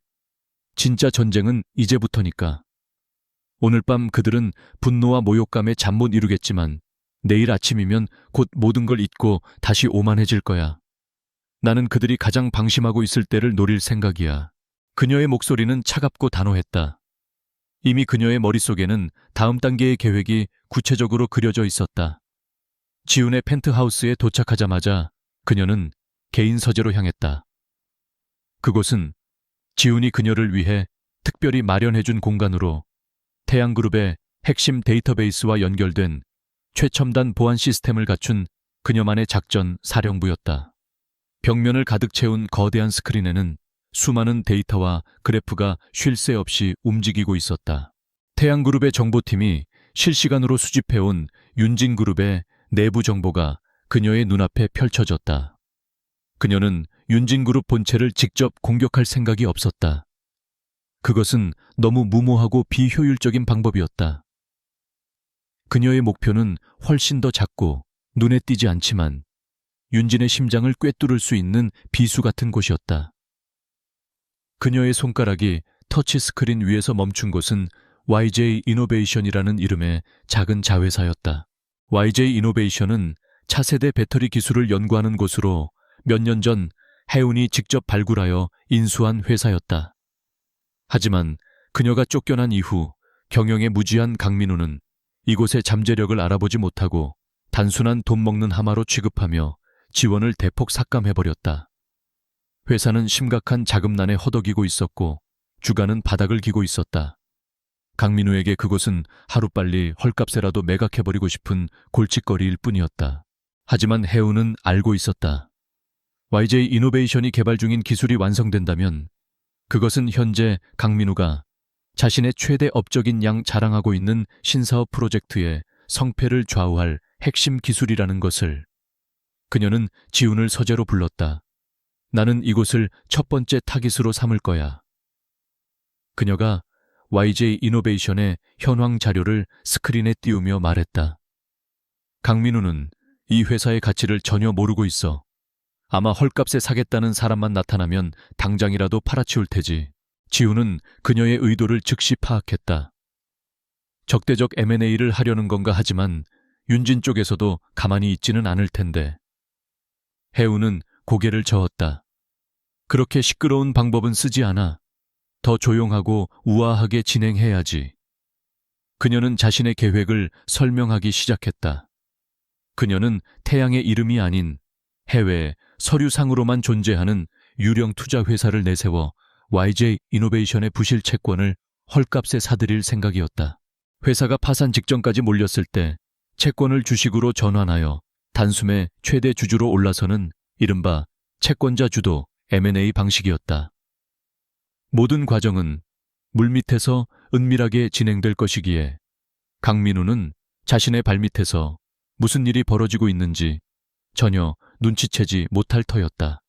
진짜 전쟁은 이제부터니까. 오늘 밤 그들은 분노와 모욕감에 잠 못 이루겠지만 내일 아침이면 곧 모든 걸 잊고 다시 오만해질 거야. 나는 그들이 가장 방심하고 있을 때를 노릴 생각이야. 그녀의 목소리는 차갑고 단호했다. 이미 그녀의 머릿속에는 다음 단계의 계획이 구체적으로 그려져 있었다. 지훈의 펜트하우스에 도착하자마자 그녀는 개인 서재로 향했다. 그곳은 지훈이 그녀를 위해 특별히 마련해준 공간으로 태양그룹의 핵심 데이터베이스와 연결된 최첨단 보안 시스템을 갖춘 그녀만의 작전 사령부였다. 벽면을 가득 채운 거대한 스크린에는 수많은 데이터와 그래프가 쉴 새 없이 움직이고 있었다. 태양그룹의 정보팀이 실시간으로 수집해온 윤진그룹의 내부 정보가 그녀의 눈앞에 펼쳐졌다. 그녀는 윤진그룹 본체를 직접 공격할 생각이 없었다. 그것은 너무 무모하고 비효율적인 방법이었다. 그녀의 목표는 훨씬 더 작고 눈에 띄지 않지만 윤진의 심장을 꿰뚫을 수 있는 비수 같은 곳이었다. 그녀의 손가락이 터치스크린 위에서 멈춘 곳은 YJ 이노베이션이라는 이름의 작은 자회사였다. YJ 이노베이션은 차세대 배터리 기술을 연구하는 곳으로 몇 년 전 해운이 직접 발굴하여 인수한 회사였다. 하지만 그녀가 쫓겨난 이후 경영에 무지한 강민우는 이곳의 잠재력을 알아보지 못하고 단순한 돈 먹는 하마로 취급하며 지원을 대폭 삭감해버렸다. 회사는 심각한 자금난에 허덕이고 있었고 주가는 바닥을 기고 있었다. 강민우에게 그곳은 하루빨리 헐값에라도 매각해버리고 싶은 골칫거리일 뿐이었다. 하지만 해운은 알고 있었다. YJ 이노베이션이 개발 중인 기술이 완성된다면 그것은 현재 강민우가 자신의 최대 업적인 양 자랑하고 있는 신사업 프로젝트의 성패를 좌우할 핵심 기술이라는 것을. 그녀는 지훈을 서재로 불렀다. 나는 이곳을 첫 번째 타깃으로 삼을 거야. 그녀가 YJ 이노베이션의 현황 자료를 스크린에 띄우며 말했다. 강민우는 이 회사의 가치를 전혀 모르고 있어. 아마 헐값에 사겠다는 사람만 나타나면 당장이라도 팔아치울 테지. 지훈은 그녀의 의도를 즉시 파악했다. 적대적 M&A를 하려는 건가 하지만 윤진 쪽에서도 가만히 있지는 않을 텐데. 해우는 고개를 저었다. 그렇게 시끄러운 방법은 쓰지 않아. 더 조용하고 우아하게 진행해야지. 그녀는 자신의 계획을 설명하기 시작했다. 그녀는 태양의 이름이 아닌 해외 서류상으로만 존재하는 유령 투자 회사를 내세워 YJ 이노베이션의 부실 채권을 헐값에 사들일 생각이었다. 회사가 파산 직전까지 몰렸을 때 채권을 주식으로 전환하여 단숨에 최대 주주로 올라서는 이른바 채권자 주도 M&A 방식이었다. 모든 과정은 물밑에서 은밀하게 진행될 것이기에 강민우는 자신의 발밑에서 무슨 일이 벌어지고 있는지 전혀 눈치채지 못할 터였다.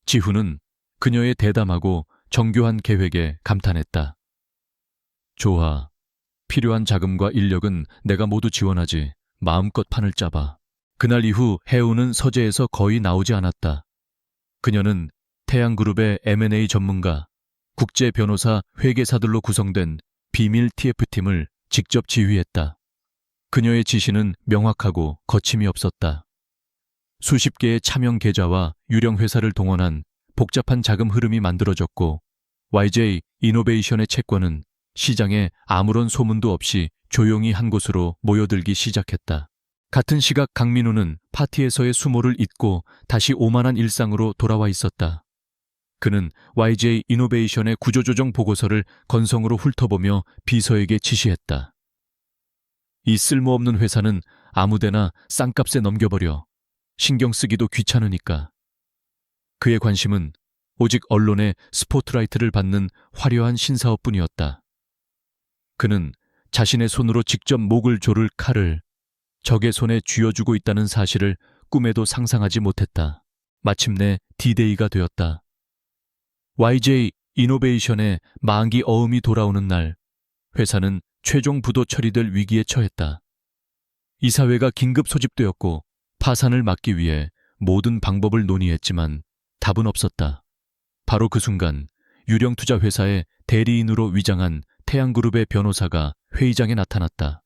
지훈은 그녀의 대담하고 정교한 계획에 감탄했다. 좋아. 필요한 자금과 인력은 내가 모두 지원하지. 마음껏 판을 짜봐. 그날 이후 해우는 서재에서 거의 나오지 않았다. 그녀는 태양그룹의 M&A 전문가, 국제 변호사 회계사들로 구성된 비밀 TF팀을 직접 지휘했다. 그녀의 지시는 명확하고 거침이 없었다. 수십 개의 차명 계좌와 유령 회사를 동원한 복잡한 자금 흐름이 만들어졌고 YJ 이노베이션의 채권은 시장에 아무런 소문도 없이 조용히 한 곳으로 모여들기 시작했다. 같은 시각 강민우는 파티에서의 수모를 잊고 다시 오만한 일상으로 돌아와 있었다. 그는 YJ 이노베이션의 구조조정 보고서를 건성으로 훑어보며 비서에게 지시했다. 이 쓸모없는 회사는 아무데나 싼값에 넘겨버려. 신경 쓰기도 귀찮으니까. 그의 관심은 오직 언론의 스포트라이트를 받는 화려한 신사업뿐이었다. 그는 자신의 손으로 직접 목을 조를 칼을 적의 손에 쥐어주고 있다는 사실을 꿈에도 상상하지 못했다. 마침내 D-Day가 되었다. YJ 이노베이션의 만기 어음이 돌아오는 날, 회사는 최종 부도 처리될 위기에 처했다. 이사회가 긴급 소집되었고 파산을 막기 위해 모든 방법을 논의했지만 답은 없었다. 바로 그 순간 유령투자회사의 대리인으로 위장한 태양그룹의 변호사가 회의장에 나타났다.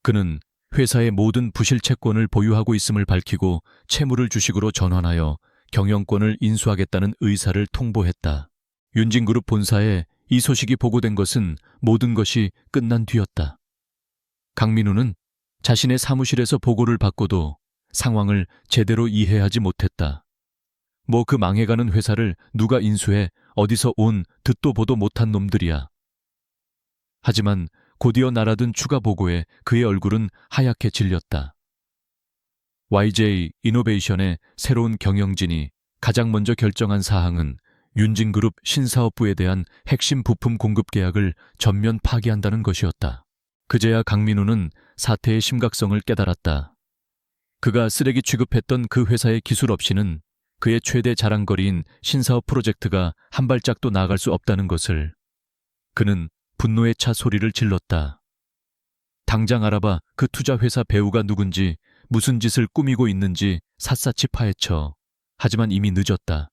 그는 회사의 모든 부실 채권을 보유하고 있음을 밝히고 채무를 주식으로 전환하여 경영권을 인수하겠다는 의사를 통보했다. 윤진그룹 본사에 이 소식이 보고된 것은 모든 것이 끝난 뒤였다. 강민우는 자신의 사무실에서 보고를 받고도 상황을 제대로 이해하지 못했다. 뭐 그 망해가는 회사를 누가 인수해 어디서 온 듣도 보도 못한 놈들이야. 하지만 곧이어 날아든 추가 보고에 그의 얼굴은 하얗게 질렸다. YJ 이노베이션의 새로운 경영진이 가장 먼저 결정한 사항은 윤진그룹 신사업부에 대한 핵심 부품 공급 계약을 전면 파기한다는 것이었다. 그제야 강민우는 사태의 심각성을 깨달았다. 그가 쓰레기 취급했던 그 회사의 기술 없이는 그의 최대 자랑거리인 신사업 프로젝트가 한 발짝도 나아갈 수 없다는 것을. 그는 분노에 차 소리를 질렀다. 당장 알아봐 그 투자회사 배우가 누군지, 무슨 짓을 꾸미고 있는지 샅샅이 파헤쳐. 하지만 이미 늦었다.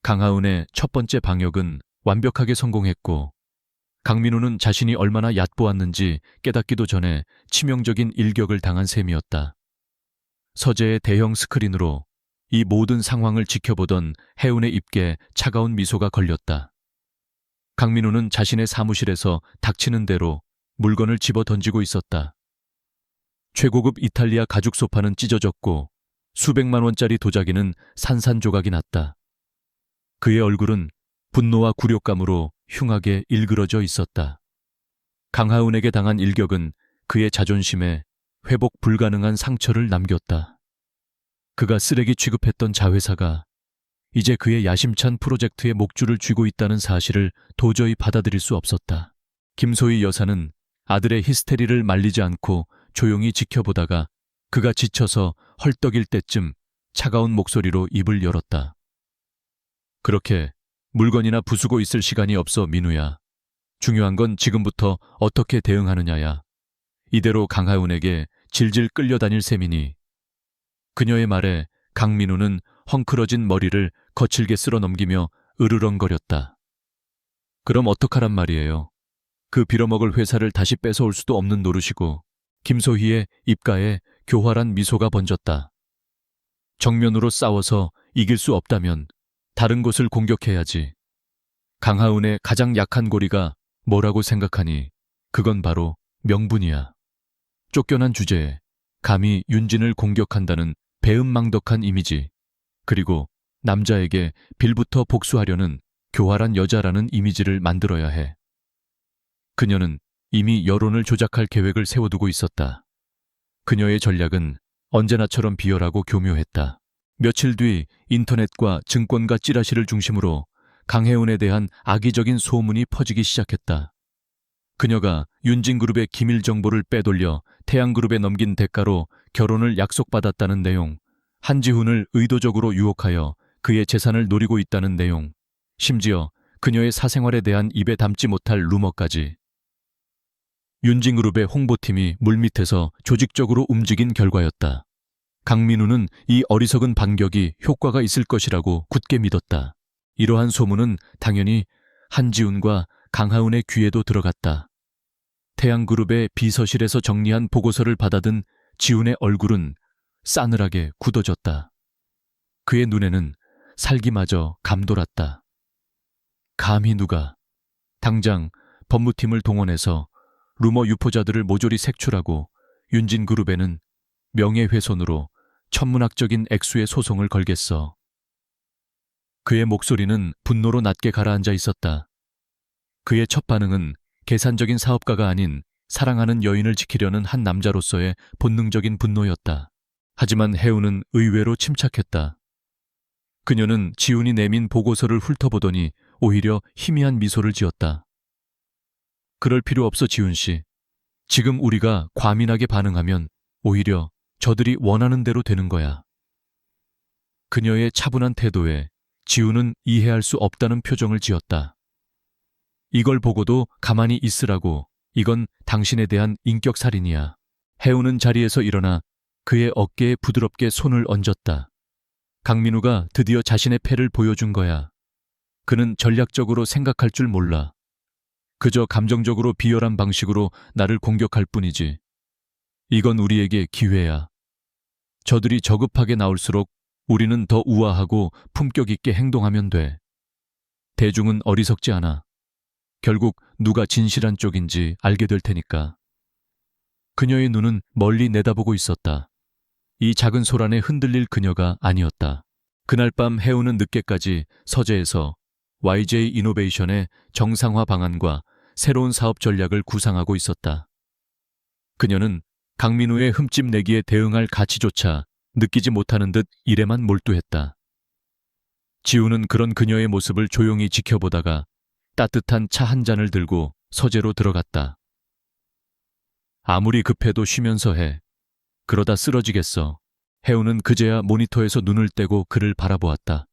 강하은의 첫 번째 방역은 완벽하게 성공했고 강민우는 자신이 얼마나 얕보았는지 깨닫기도 전에 치명적인 일격을 당한 셈이었다. 서재의 대형 스크린으로 이 모든 상황을 지켜보던 해운의 입에 차가운 미소가 걸렸다. 강민우는 자신의 사무실에서 닥치는 대로 물건을 집어 던지고 있었다. 최고급 이탈리아 가죽 소파는 찢어졌고 수백만 원짜리 도자기는 산산조각이 났다. 그의 얼굴은 분노와 굴욕감으로 흉하게 일그러져 있었다. 강하은에게 당한 일격은 그의 자존심에 회복 불가능한 상처를 남겼다. 그가 쓰레기 취급했던 자회사가 이제 그의 야심찬 프로젝트의 목줄을 쥐고 있다는 사실을 도저히 받아들일 수 없었다. 김소희 여사는 아들의 히스테리를 말리지 않고 조용히 지켜보다가 그가 지쳐서 헐떡일 때쯤 차가운 목소리로 입을 열었다. 그렇게 물건이나 부수고 있을 시간이 없어 민우야. 중요한 건 지금부터 어떻게 대응하느냐야. 이대로 강하은에게 질질 끌려다닐 셈이니. 그녀의 말에 강민우는 헝클어진 머리를 거칠게 쓸어 넘기며 으르렁거렸다. 그럼 어떡하란 말이에요. 그 빌어먹을 회사를 다시 뺏어올 수도 없는 노릇이고. 김소희의 입가에 교활한 미소가 번졌다. 정면으로 싸워서 이길 수 없다면 다른 곳을 공격해야지. 강하은의 가장 약한 고리가 뭐라고 생각하니 그건 바로 명분이야. 쫓겨난 주제에 감히 윤진을 공격한다는 배은망덕한 이미지, 그리고 남자에게 빌부터 복수하려는 교활한 여자라는 이미지를 만들어야 해. 그녀는 이미 여론을 조작할 계획을 세워두고 있었다. 그녀의 전략은 언제나처럼 비열하고 교묘했다. 며칠 뒤 인터넷과 증권가 찌라시를 중심으로 강혜운에 대한 악의적인 소문이 퍼지기 시작했다. 그녀가 윤진그룹의 기밀 정보를 빼돌려 태양그룹에 넘긴 대가로 결혼을 약속받았다는 내용, 한지훈을 의도적으로 유혹하여 그의 재산을 노리고 있다는 내용, 심지어 그녀의 사생활에 대한 입에 담지 못할 루머까지. 윤진그룹의 홍보팀이 물밑에서 조직적으로 움직인 결과였다. 강민우는 이 어리석은 반격이 효과가 있을 것이라고 굳게 믿었다. 이러한 소문은 당연히 한지훈과 강하은의 귀에도 들어갔다. 태양그룹의 비서실에서 정리한 보고서를 받아든 지훈의 얼굴은 싸늘하게 굳어졌다. 그의 눈에는 살기마저 감돌았다. 감히 누가 당장 법무팀을 동원해서 루머 유포자들을 모조리 색출하고 윤진그룹에는 명예훼손으로 천문학적인 액수의 소송을 걸겠어. 그의 목소리는 분노로 낮게 가라앉아 있었다. 그의 첫 반응은 계산적인 사업가가 아닌 사랑하는 여인을 지키려는 한 남자로서의 본능적인 분노였다. 하지만 해운은 의외로 침착했다. 그녀는 지훈이 내민 보고서를 훑어보더니 오히려 희미한 미소를 지었다. 그럴 필요 없어, 지훈 씨. 지금 우리가 과민하게 반응하면 오히려 저들이 원하는 대로 되는 거야. 그녀의 차분한 태도에 지훈은 이해할 수 없다는 표정을 지었다. 이걸 보고도 가만히 있으라고. 이건 당신에 대한 인격살인이야. 해우는 자리에서 일어나 그의 어깨에 부드럽게 손을 얹었다. 강민우가 드디어 자신의 패를 보여준 거야. 그는 전략적으로 생각할 줄 몰라. 그저 감정적으로 비열한 방식으로 나를 공격할 뿐이지. 이건 우리에게 기회야. 저들이 저급하게 나올수록 우리는 더 우아하고 품격 있게 행동하면 돼. 대중은 어리석지 않아. 결국 누가 진실한 쪽인지 알게 될 테니까. 그녀의 눈은 멀리 내다보고 있었다. 이 작은 소란에 흔들릴 그녀가 아니었다. 그날 밤 해우는 늦게까지 서재에서 YJ 이노베이션의 정상화 방안과 새로운 사업 전략을 구상하고 있었다. 그녀는 강민우의 흠집 내기에 대응할 가치조차 느끼지 못하는 듯 일에만 몰두했다. 지우는 그런 그녀의 모습을 조용히 지켜보다가 따뜻한 차 한 잔을 들고 서재로 들어갔다. 아무리 급해도 쉬면서 해. 그러다 쓰러지겠어. 해우는 그제야 모니터에서 눈을 떼고 그를 바라보았다.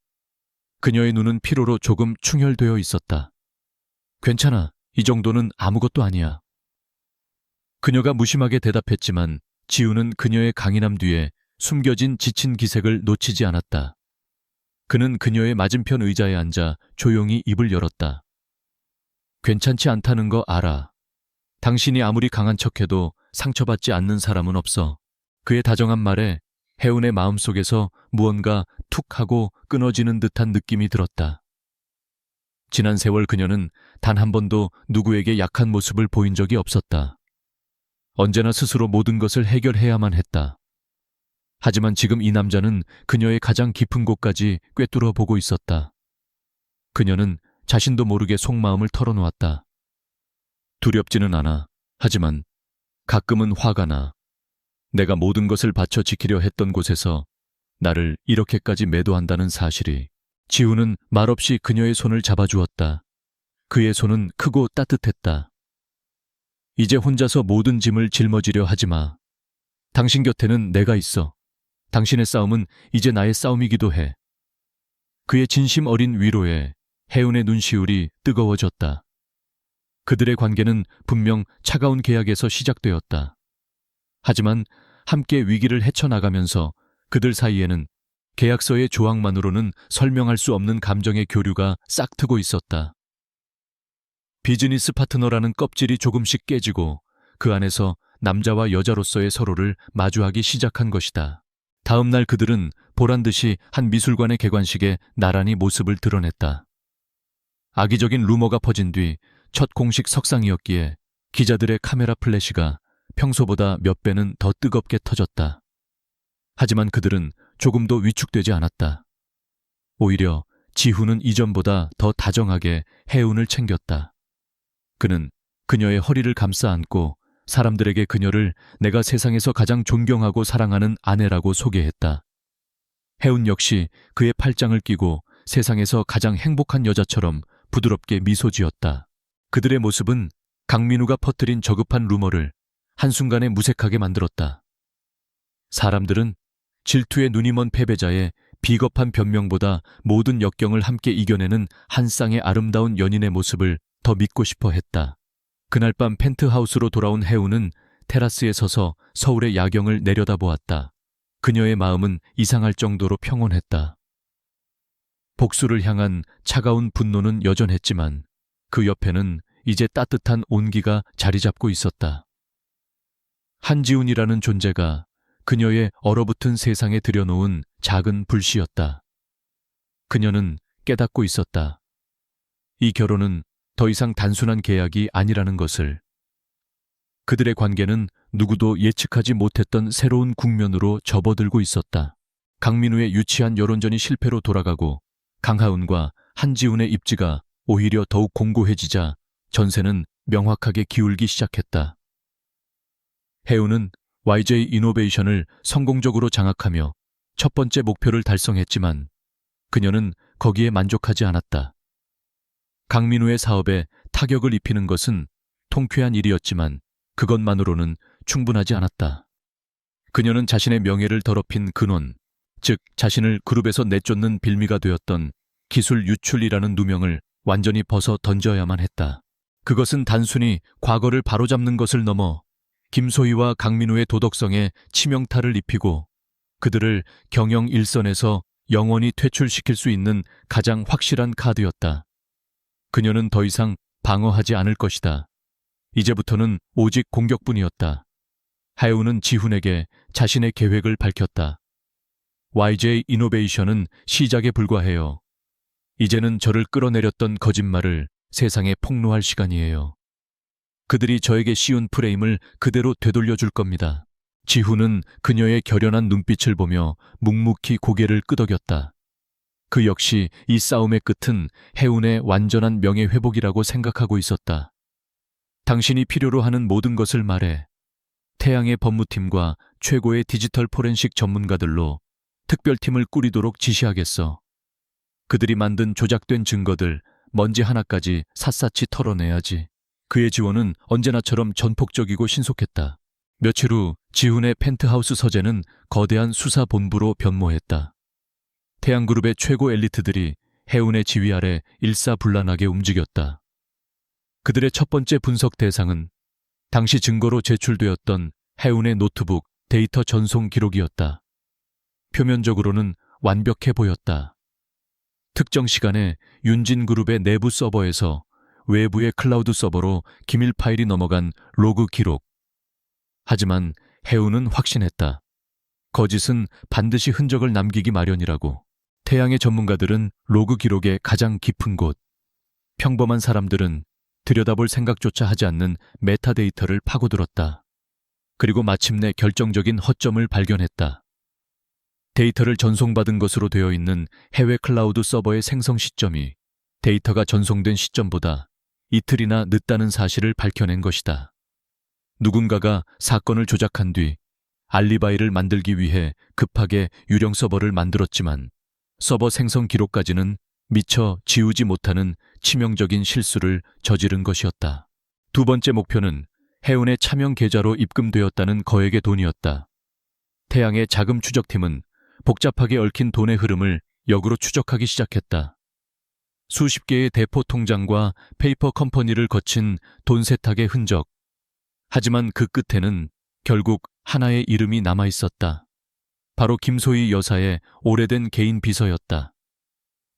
그녀의 눈은 피로로 조금 충혈되어 있었다. 괜찮아. 이 정도는 아무것도 아니야. 그녀가 무심하게 대답했지만 지우는 그녀의 강인함 뒤에 숨겨진 지친 기색을 놓치지 않았다. 그는 그녀의 맞은편 의자에 앉아 조용히 입을 열었다. 괜찮지 않다는 거 알아. 당신이 아무리 강한 척해도 상처받지 않는 사람은 없어. 그의 다정한 말에 해운의 마음속에서 무언가 툭 하고 끊어지는 듯한 느낌이 들었다. 지난 세월 그녀는 단 한 번도 누구에게 약한 모습을 보인 적이 없었다. 언제나 스스로 모든 것을 해결해야만 했다. 하지만 지금 이 남자는 그녀의 가장 깊은 곳까지 꿰뚫어 보고 있었다. 그녀는 자신도 모르게 속마음을 털어놓았다. 두렵지는 않아. 하지만 가끔은 화가 나. 내가 모든 것을 바쳐 지키려 했던 곳에서 나를 이렇게까지 매도한다는 사실이. 지우는 말없이 그녀의 손을 잡아주었다. 그의 손은 크고 따뜻했다. 이제 혼자서 모든 짐을 짊어지려 하지 마. 당신 곁에는 내가 있어. 당신의 싸움은 이제 나의 싸움이기도 해. 그의 진심 어린 위로에 해운의 눈시울이 뜨거워졌다. 그들의 관계는 분명 차가운 계약에서 시작되었다. 하지만 함께 위기를 헤쳐나가면서 그들 사이에는 계약서의 조항만으로는 설명할 수 없는 감정의 교류가 싹트고 있었다. 비즈니스 파트너라는 껍질이 조금씩 깨지고 그 안에서 남자와 여자로서의 서로를 마주하기 시작한 것이다. 다음 날 그들은 보란듯이 한 미술관의 개관식에 나란히 모습을 드러냈다. 악의적인 루머가 퍼진 뒤 첫 공식 석상이었기에 기자들의 카메라 플래시가 평소보다 몇 배는 더 뜨겁게 터졌다. 하지만 그들은 조금도 위축되지 않았다. 오히려 지후는 이전보다 더 다정하게 해운을 챙겼다. 그는 그녀의 허리를 감싸 안고 사람들에게 그녀를 내가 세상에서 가장 존경하고 사랑하는 아내라고 소개했다. 해운 역시 그의 팔짱을 끼고 세상에서 가장 행복한 여자처럼 부드럽게 미소 지었다. 그들의 모습은 강민우가 퍼뜨린 저급한 루머를 한순간에 무색하게 만들었다. 사람들은 질투에 눈이 먼 패배자의 비겁한 변명보다 모든 역경을 함께 이겨내는 한 쌍의 아름다운 연인의 모습을 더 믿고 싶어 했다. 그날 밤 펜트하우스로 돌아온 해우는 테라스에 서서 서울의 야경을 내려다보았다. 그녀의 마음은 이상할 정도로 평온했다. 복수를 향한 차가운 분노는 여전했지만 그 옆에는 이제 따뜻한 온기가 자리 잡고 있었다. 한지훈이라는 존재가 그녀의 얼어붙은 세상에 들여놓은 작은 불씨였다. 그녀는 깨닫고 있었다. 이 결혼은 더 이상 단순한 계약이 아니라는 것을. 그들의 관계는 누구도 예측하지 못했던 새로운 국면으로 접어들고 있었다. 강민우의 유치한 여론전이 실패로 돌아가고 강하은과 한지훈의 입지가 오히려 더욱 공고해지자 전세는 명확하게 기울기 시작했다. 해운은 YJ 이노베이션을 성공적으로 장악하며 첫 번째 목표를 달성했지만 그녀는 거기에 만족하지 않았다. 강민우의 사업에 타격을 입히는 것은 통쾌한 일이었지만 그것만으로는 충분하지 않았다. 그녀는 자신의 명예를 더럽힌 근원, 즉 자신을 그룹에서 내쫓는 빌미가 되었던 기술 유출이라는 누명을 완전히 벗어 던져야만 했다. 그것은 단순히 과거를 바로잡는 것을 넘어 김소희와 강민우의 도덕성에 치명타를 입히고 그들을 경영 일선에서 영원히 퇴출시킬 수 있는 가장 확실한 카드였다. 그녀는 더 이상 방어하지 않을 것이다. 이제부터는 오직 공격뿐이었다. 하여운은 지훈에게 자신의 계획을 밝혔다. YJ 이노베이션은 시작에 불과해요. 이제는 저를 끌어내렸던 거짓말을 세상에 폭로할 시간이에요. 그들이 저에게 씌운 프레임을 그대로 되돌려줄 겁니다. 지훈은 그녀의 결연한 눈빛을 보며 묵묵히 고개를 끄덕였다. 그 역시 이 싸움의 끝은 해운의 완전한 명예회복이라고 생각하고 있었다. 당신이 필요로 하는 모든 것을 말해. 태양의 법무팀과 최고의 디지털 포렌식 전문가들로 특별팀을 꾸리도록 지시하겠어. 그들이 만든 조작된 증거들, 먼지 하나까지 샅샅이 털어내야지. 그의 지원은 언제나처럼 전폭적이고 신속했다. 며칠 후 지훈의 펜트하우스 서재는 거대한 수사본부로 변모했다. 태양그룹의 최고 엘리트들이 해운의 지휘 아래 일사불란하게 움직였다. 그들의 첫 번째 분석 대상은 당시 증거로 제출되었던 해운의 노트북 데이터 전송 기록이었다. 표면적으로는 완벽해 보였다. 특정 시간에 윤진그룹의 내부 서버에서 외부의 클라우드 서버로 기밀 파일이 넘어간 로그 기록. 하지만 해운은 확신했다. 거짓은 반드시 흔적을 남기기 마련이라고. 태양의 전문가들은 로그 기록의 가장 깊은 곳, 평범한 사람들은 들여다볼 생각조차 하지 않는 메타데이터를 파고들었다. 그리고 마침내 결정적인 허점을 발견했다. 데이터를 전송받은 것으로 되어 있는 해외 클라우드 서버의 생성 시점이 데이터가 전송된 시점보다 이틀이나 늦다는 사실을 밝혀낸 것이다. 누군가가 사건을 조작한 뒤 알리바이를 만들기 위해 급하게 유령 서버를 만들었지만 서버 생성 기록까지는 미처 지우지 못하는 치명적인 실수를 저지른 것이었다. 두 번째 목표는 해운의 차명 계좌로 입금되었다는 거액의 돈이었다. 태양의 자금 추적팀은 복잡하게 얽힌 돈의 흐름을 역으로 추적하기 시작했다. 수십 개의 대포 통장과 페이퍼 컴퍼니를 거친 돈 세탁의 흔적. 하지만 그 끝에는 결국 하나의 이름이 남아 있었다. 바로 김소희 여사의 오래된 개인 비서였다.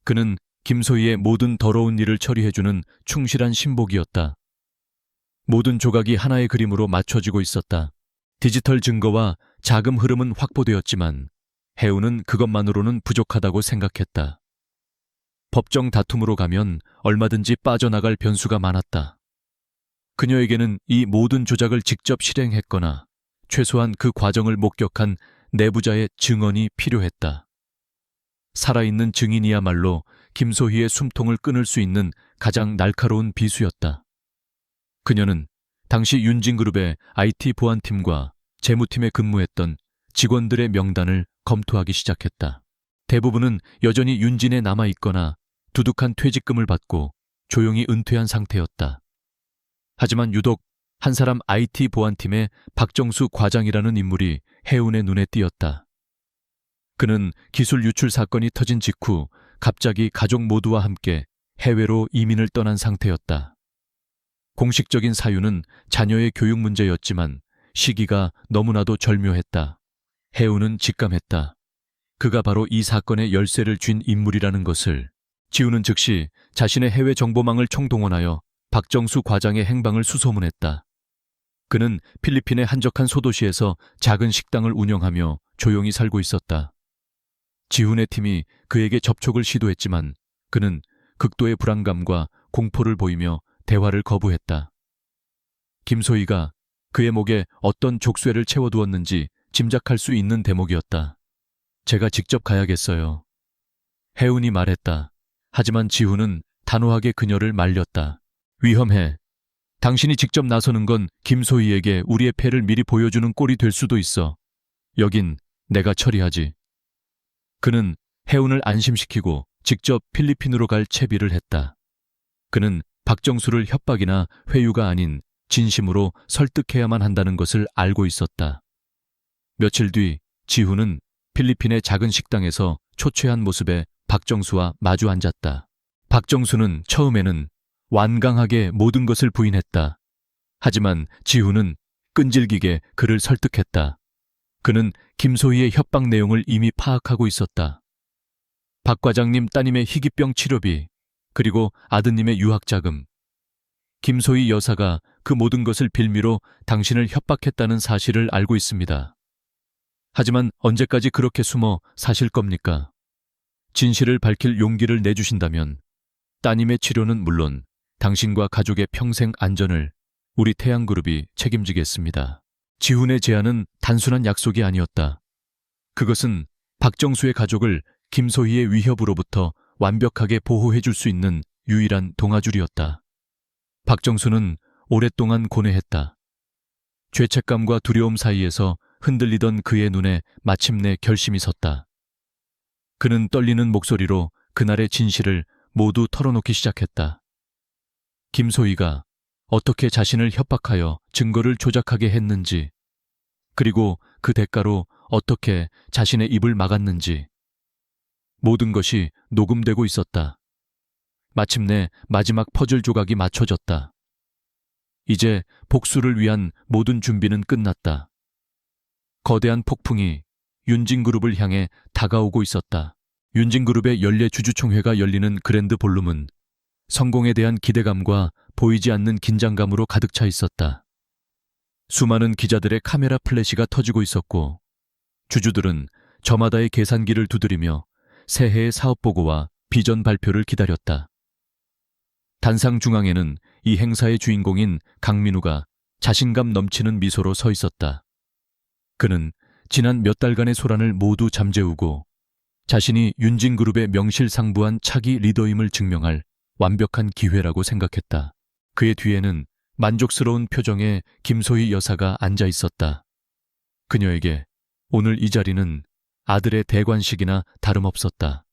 그는 김소희의 모든 더러운 일을 처리해주는 충실한 신복이었다. 모든 조각이 하나의 그림으로 맞춰지고 있었다. 디지털 증거와 자금 흐름은 확보되었지만 해운은 그것만으로는 부족하다고 생각했다. 법정 다툼으로 가면 얼마든지 빠져나갈 변수가 많았다. 그녀에게는 이 모든 조작을 직접 실행했거나 최소한 그 과정을 목격한 내부자의 증언이 필요했다. 살아있는 증인이야말로 김소희의 숨통을 끊을 수 있는 가장 날카로운 비수였다. 그녀는 당시 윤진그룹의 IT 보안팀과 재무팀에 근무했던 직원들의 명단을 검토하기 시작했다. 대부분은 여전히 윤진에 남아있거나 두둑한 퇴직금을 받고 조용히 은퇴한 상태였다. 하지만 유독 한 사람 IT 보안팀의 박정수 과장이라는 인물이 해운의 눈에 띄었다. 그는 기술 유출 사건이 터진 직후 갑자기 가족 모두와 함께 해외로 이민을 떠난 상태였다. 공식적인 사유는 자녀의 교육 문제였지만 시기가 너무나도 절묘했다. 해운은 직감했다. 그가 바로 이 사건의 열쇠를 쥔 인물이라는 것을. 지우는 즉시 자신의 해외 정보망을 총동원하여 박정수 과장의 행방을 수소문했다. 그는 필리핀의 한적한 소도시에서 작은 식당을 운영하며 조용히 살고 있었다. 지훈의 팀이 그에게 접촉을 시도했지만 그는 극도의 불안감과 공포를 보이며 대화를 거부했다. 김소희가 그의 목에 어떤 족쇄를 채워두었는지 짐작할 수 있는 대목이었다. 제가 직접 가야겠어요. 해운이 말했다. 하지만 지훈은 단호하게 그녀를 말렸다. 위험해. 당신이 직접 나서는 건 김소희에게 우리의 패를 미리 보여주는 꼴이 될 수도 있어. 여긴 내가 처리하지. 그는 해운을 안심시키고 직접 필리핀으로 갈 채비를 했다. 그는 박정수를 협박이나 회유가 아닌 진심으로 설득해야만 한다는 것을 알고 있었다. 며칠 뒤 지훈은 필리핀의 작은 식당에서 초췌한 모습의 박정수와 마주 앉았다. 박정수는 처음에는 완강하게 모든 것을 부인했다. 하지만 지훈은 끈질기게 그를 설득했다. 그는 김소희의 협박 내용을 이미 파악하고 있었다. 박 과장님 따님의 희귀병 치료비, 그리고 아드님의 유학자금. 김소희 여사가 그 모든 것을 빌미로 당신을 협박했다는 사실을 알고 있습니다. 하지만 언제까지 그렇게 숨어 사실 겁니까? 진실을 밝힐 용기를 내주신다면 따님의 치료는 물론 당신과 가족의 평생 안전을 우리 태양그룹이 책임지겠습니다. 지훈의 제안은 단순한 약속이 아니었다. 그것은 박정수의 가족을 김소희의 위협으로부터 완벽하게 보호해 줄 수 있는 유일한 동아줄이었다. 박정수는 오랫동안 고뇌했다. 죄책감과 두려움 사이에서 흔들리던 그의 눈에 마침내 결심이 섰다. 그는 떨리는 목소리로 그날의 진실을 모두 털어놓기 시작했다. 김소희가 어떻게 자신을 협박하여 증거를 조작하게 했는지, 그리고 그 대가로 어떻게 자신의 입을 막았는지. 모든 것이 녹음되고 있었다. 마침내 마지막 퍼즐 조각이 맞춰졌다. 이제 복수를 위한 모든 준비는 끝났다. 거대한 폭풍이 윤진그룹을 향해 다가오고 있었다. 윤진그룹의 연례 주주총회가 열리는 그랜드 볼룸은 성공에 대한 기대감과 보이지 않는 긴장감으로 가득 차 있었다. 수많은 기자들의 카메라 플래시가 터지고 있었고, 주주들은 저마다의 계산기를 두드리며 새해의 사업 보고와 비전 발표를 기다렸다. 단상 중앙에는 이 행사의 주인공인 강민우가 자신감 넘치는 미소로 서 있었다. 그는 지난 몇 달간의 소란을 모두 잠재우고 자신이 윤진그룹의 명실상부한 차기 리더임을 증명할 완벽한 기회라고 생각했다. 그의 뒤에는 만족스러운 표정의 김소희 여사가 앉아 있었다. 그녀에게 오늘 이 자리는 아들의 대관식이나 다름없었다.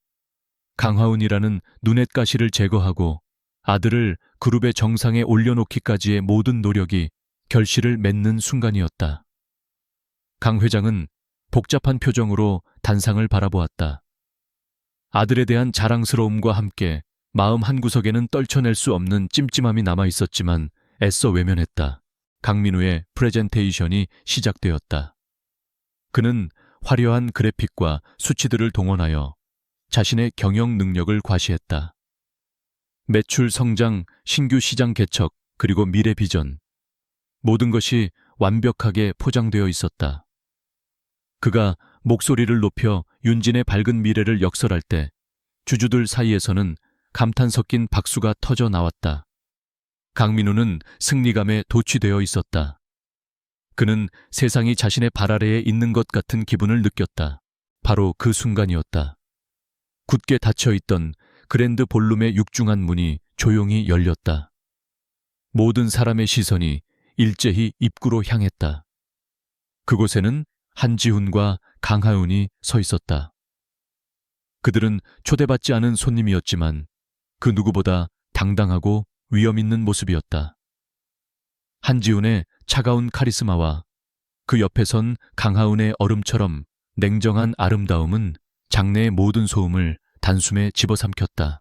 강하은이라는 눈엣 가시를 제거하고 아들을 그룹의 정상에 올려놓기까지의 모든 노력이 결실을 맺는 순간이었다. 강 회장은 복잡한 표정으로 단상을 바라보았다. 아들에 대한 자랑스러움과 함께 마음 한구석에는 떨쳐낼 수 없는 찜찜함이 남아있었지만 애써 외면했다. 강민우의 프레젠테이션이 시작되었다. 그는 화려한 그래픽과 수치들을 동원하여 자신의 경영 능력을 과시했다. 매출 성장, 신규 시장 개척, 그리고 미래 비전. 모든 것이 완벽하게 포장되어 있었다. 그가 목소리를 높여 윤진의 밝은 미래를 역설할 때 주주들 사이에서는 감탄 섞인 박수가 터져 나왔다. 강민우는 승리감에 도취되어 있었다. 그는 세상이 자신의 발 아래에 있는 것 같은 기분을 느꼈다. 바로 그 순간이었다. 굳게 닫혀있던 그랜드 볼룸의 육중한 문이 조용히 열렸다. 모든 사람의 시선이 일제히 입구로 향했다. 그곳에는 한지훈과 강하은이 서 있었다. 그들은 초대받지 않은 손님이었지만 그 누구보다 당당하고 위험 있는 모습이었다. 한지훈의 차가운 카리스마와 그 옆에 선 강하은의 얼음처럼 냉정한 아름다움은 장내의 모든 소음을 단숨에 집어삼켰다.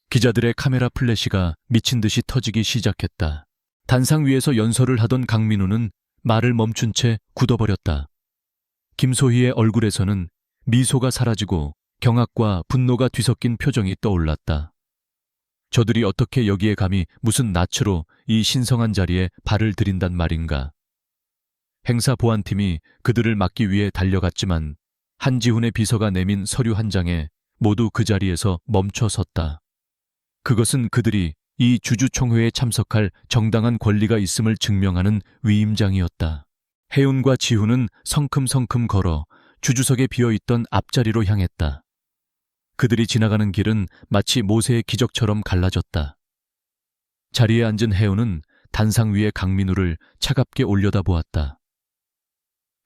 기자들의 카메라 플래시가 미친 듯이 터지기 시작했다. 단상 위에서 연설을 하던 강민우는 말을 멈춘 채 굳어버렸다. 김소희의 얼굴에서는 미소가 사라지고 경악과 분노가 뒤섞인 표정이 떠올랐다. 저들이 어떻게 여기에 감히 무슨 낯으로 이 신성한 자리에 발을 들인단 말인가. 행사 보안팀이 그들을 막기 위해 달려갔지만 한지훈의 비서가 내민 서류 한 장에 모두 그 자리에서 멈춰 섰다. 그것은 그들이 이 주주총회에 참석할 정당한 권리가 있음을 증명하는 위임장이었다. 혜운과 지훈은 성큼성큼 걸어 주주석에 비어있던 앞자리로 향했다. 그들이 지나가는 길은 마치 모세의 기적처럼 갈라졌다. 자리에 앉은 혜운은 단상 위의 강민우를 차갑게 올려다보았다.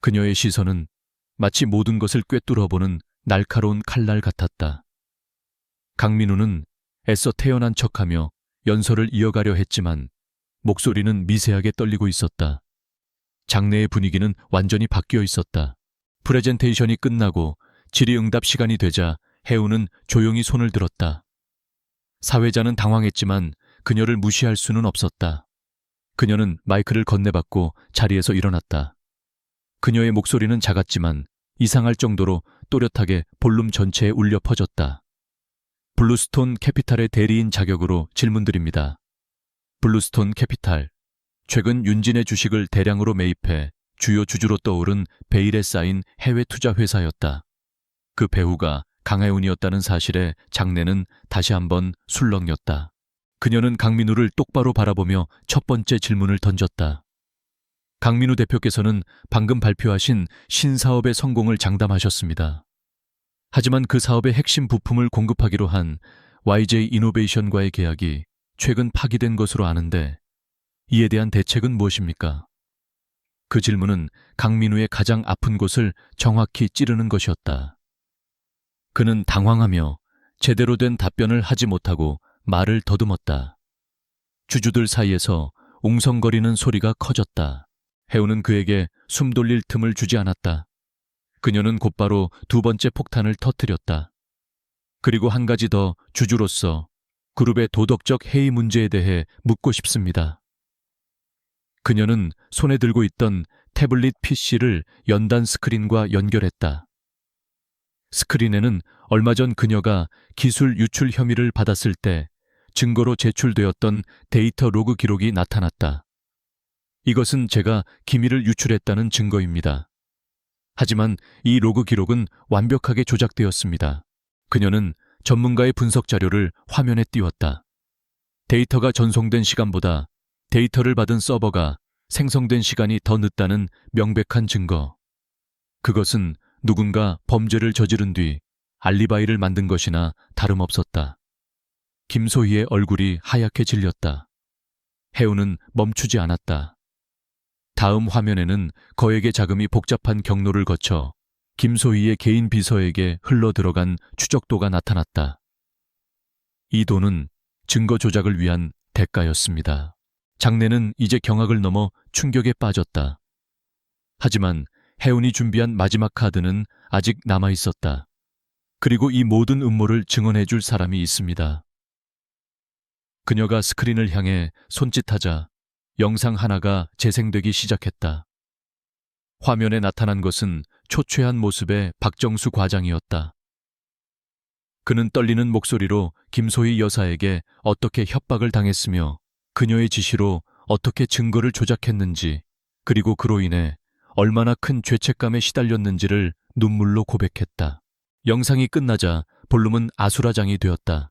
그녀의 시선은 마치 모든 것을 꿰뚫어보는 날카로운 칼날 같았다. 강민우는 애써 태연한 척하며 연설을 이어가려 했지만 목소리는 미세하게 떨리고 있었다. 장내의 분위기는 완전히 바뀌어 있었다. 프레젠테이션이 끝나고 질의응답 시간이 되자 혜우는 조용히 손을 들었다. 사회자는 당황했지만 그녀를 무시할 수는 없었다. 그녀는 마이크를 건네받고 자리에서 일어났다. 그녀의 목소리는 작았지만 이상할 정도로 또렷하게 볼룸 전체에 울려 퍼졌다. 블루스톤 캐피탈의 대리인 자격으로 질문드립니다. 블루스톤 캐피탈. 최근 윤진의 주식을 대량으로 매입해 주요 주주로 떠오른 베일에 쌓인 해외 투자 회사였다. 그 배후가 강혜운이었다는 사실에 장내는 다시 한번 술렁였다. 그녀는 강민우를 똑바로 바라보며 첫 번째 질문을 던졌다. 강민우 대표께서는 방금 발표하신 신사업의 성공을 장담하셨습니다. 하지만 그 사업의 핵심 부품을 공급하기로 한 YJ 이노베이션과의 계약이 최근 파기된 것으로 아는데 이에 대한 대책은 무엇입니까? 그 질문은 강민우의 가장 아픈 곳을 정확히 찌르는 것이었다. 그는 당황하며 제대로 된 답변을 하지 못하고 말을 더듬었다. 주주들 사이에서 웅성거리는 소리가 커졌다. 해운은 그에게 숨 돌릴 틈을 주지 않았다. 그녀는 곧바로 두 번째 폭탄을 터뜨렸다. 그리고 한 가지 더 주주로서 그룹의 도덕적 해이 문제에 대해 묻고 싶습니다. 그녀는 손에 들고 있던 태블릿 PC를 연단 스크린과 연결했다. 스크린에는 얼마 전 그녀가 기술 유출 혐의를 받았을 때 증거로 제출되었던 데이터 로그 기록이 나타났다. 이것은 제가 기밀을 유출했다는 증거입니다. 하지만 이 로그 기록은 완벽하게 조작되었습니다. 그녀는 전문가의 분석 자료를 화면에 띄웠다. 데이터가 전송된 시간보다 데이터를 받은 서버가 생성된 시간이 더 늦다는 명백한 증거. 그것은 누군가 범죄를 저지른 뒤 알리바이를 만든 것이나 다름없었다. 김소희의 얼굴이 하얗게 질렸다. 해운은 멈추지 않았다. 다음 화면에는 거액의 자금이 복잡한 경로를 거쳐 김소희의 개인 비서에게 흘러들어간 추적도가 나타났다. 이 돈은 증거 조작을 위한 대가였습니다. 장내는 이제 경악을 넘어 충격에 빠졌다. 하지만 해운이 준비한 마지막 카드는 아직 남아있었다. 그리고 이 모든 음모를 증언해줄 사람이 있습니다. 그녀가 스크린을 향해 손짓하자 영상 하나가 재생되기 시작했다. 화면에 나타난 것은 초췌한 모습의 박정수 과장이었다. 그는 떨리는 목소리로 김소희 여사에게 어떻게 협박을 당했으며 그녀의 지시로 어떻게 증거를 조작했는지, 그리고 그로 인해 얼마나 큰 죄책감에 시달렸는지를 눈물로 고백했다. 영상이 끝나자 볼륨은 아수라장이 되었다.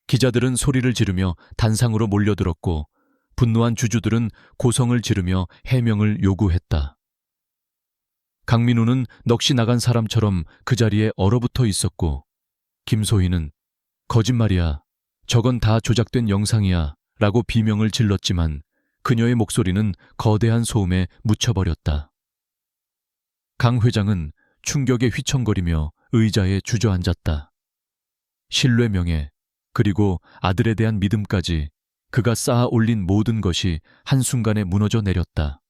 기자들은 소리를 지르며 단상으로 몰려들었고 분노한 주주들은 고성을 지르며 해명을 요구했다. 강민우는 넋이 나간 사람처럼 그 자리에 얼어붙어 있었고 김소희는 거짓말이야, 저건 다 조작된 영상이야 라고 비명을 질렀지만 그녀의 목소리는 거대한 소음에 묻혀버렸다. 강 회장은 충격에 휘청거리며 의자에 주저앉았다. 신뢰 명예, 그리고 아들에 대한 믿음까지 그가 쌓아 올린 모든 것이 한순간에 무너져 내렸다.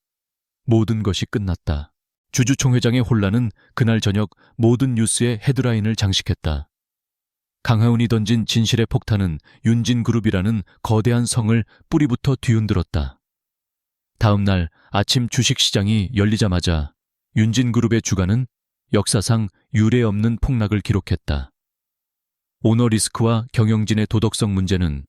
모든 것이 끝났다. 주주총회장의 혼란은 그날 저녁 모든 뉴스의 헤드라인을 장식했다. 강하운이 던진 진실의 폭탄은 윤진그룹이라는 거대한 성을 뿌리부터 뒤흔들었다. 다음 날 아침 주식시장이 열리자마자 윤진그룹의 주가는 역사상 유례 없는 폭락을 기록했다. 오너 리스크와 경영진의 도덕성 문제는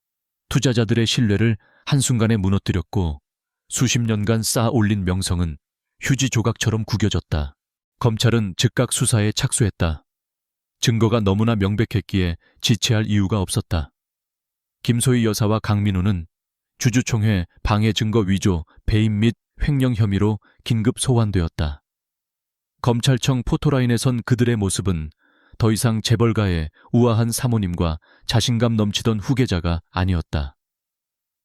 투자자들의 신뢰를 한순간에 무너뜨렸고 수십 년간 쌓아 올린 명성은 휴지 조각처럼 구겨졌다. 검찰은 즉각 수사에 착수했다. 증거가 너무나 명백했기에 지체할 이유가 없었다. 김소희 여사와 강민우는 주주총회 방해 증거 위조, 배임 및 횡령 혐의로 긴급 소환되었다. 검찰청 포토라인에 선 그들의 모습은 더 이상 재벌가의 우아한 사모님과 자신감 넘치던 후계자가 아니었다.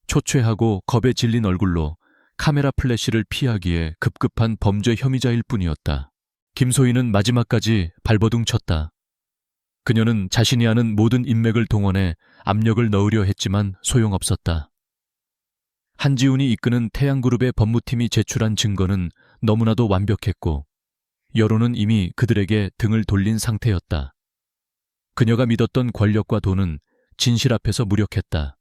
초췌하고 겁에 질린 얼굴로 카메라 플래시를 피하기에 급급한 범죄 혐의자일 뿐이었다. 김소희는 마지막까지 발버둥 쳤다. 그녀는 자신이 아는 모든 인맥을 동원해 압력을 넣으려 했지만 소용없었다. 한지훈이 이끄는 태양그룹의 법무팀이 제출한 증거는 너무나도 완벽했고 여론은 이미 그들에게 등을 돌린 상태였다. 그녀가 믿었던 권력과 돈은 진실 앞에서 무력했다.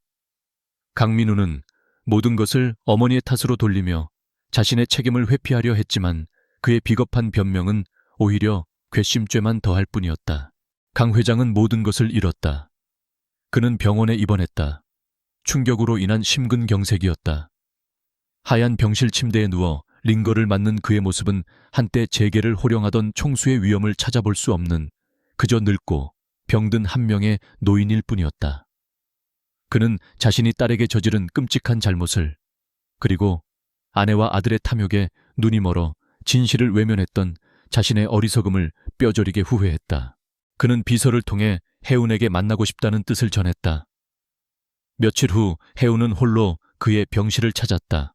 강민우는 모든 것을 어머니의 탓으로 돌리며 자신의 책임을 회피하려 했지만 그의 비겁한 변명은 오히려 괘씸죄만 더할 뿐이었다. 강 회장은 모든 것을 잃었다. 그는 병원에 입원했다. 충격으로 인한 심근경색이었다. 하얀 병실 침대에 누워 링거를 맞는 그의 모습은 한때 재계를 호령하던 총수의 위엄을 찾아볼 수 없는 그저 늙고 병든 한 명의 노인일 뿐이었다. 그는 자신이 딸에게 저지른 끔찍한 잘못을, 그리고 아내와 아들의 탐욕에 눈이 멀어 진실을 외면했던 자신의 어리석음을 뼈저리게 후회했다. 그는 비서를 통해 해운에게 만나고 싶다는 뜻을 전했다. 며칠 후 해운은 홀로 그의 병실을 찾았다.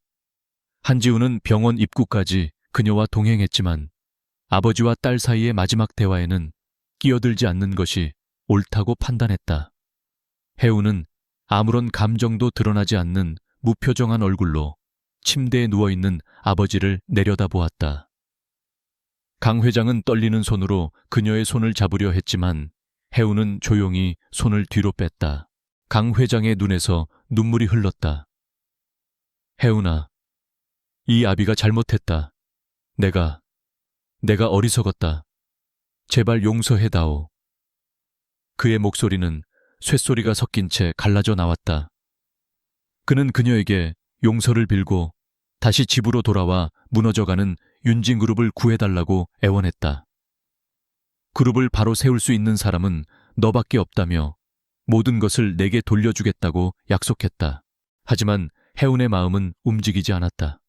한지우는 병원 입구까지 그녀와 동행했지만 아버지와 딸 사이의 마지막 대화에는 끼어들지 않는 것이 옳다고 판단했다. 해운은 아무런 감정도 드러나지 않는 무표정한 얼굴로 침대에 누워있는 아버지를 내려다보았다. 강 회장은 떨리는 손으로 그녀의 손을 잡으려 했지만 해운은 조용히 손을 뒤로 뺐다. 강 회장의 눈에서 눈물이 흘렀다. 해운아, 이 아비가 잘못했다. 내가 어리석었다. 제발 용서해다오. 그의 목소리는 쇳소리가 섞인 채 갈라져 나왔다. 그는 그녀에게 용서를 빌고 다시 집으로 돌아와 무너져가는 윤진그룹을 구해달라고 애원했다. 그룹을 바로 세울 수 있는 사람은 너밖에 없다며 모든 것을 내게 돌려주겠다고 약속했다. 하지만 해운의 마음은 움직이지 않았다.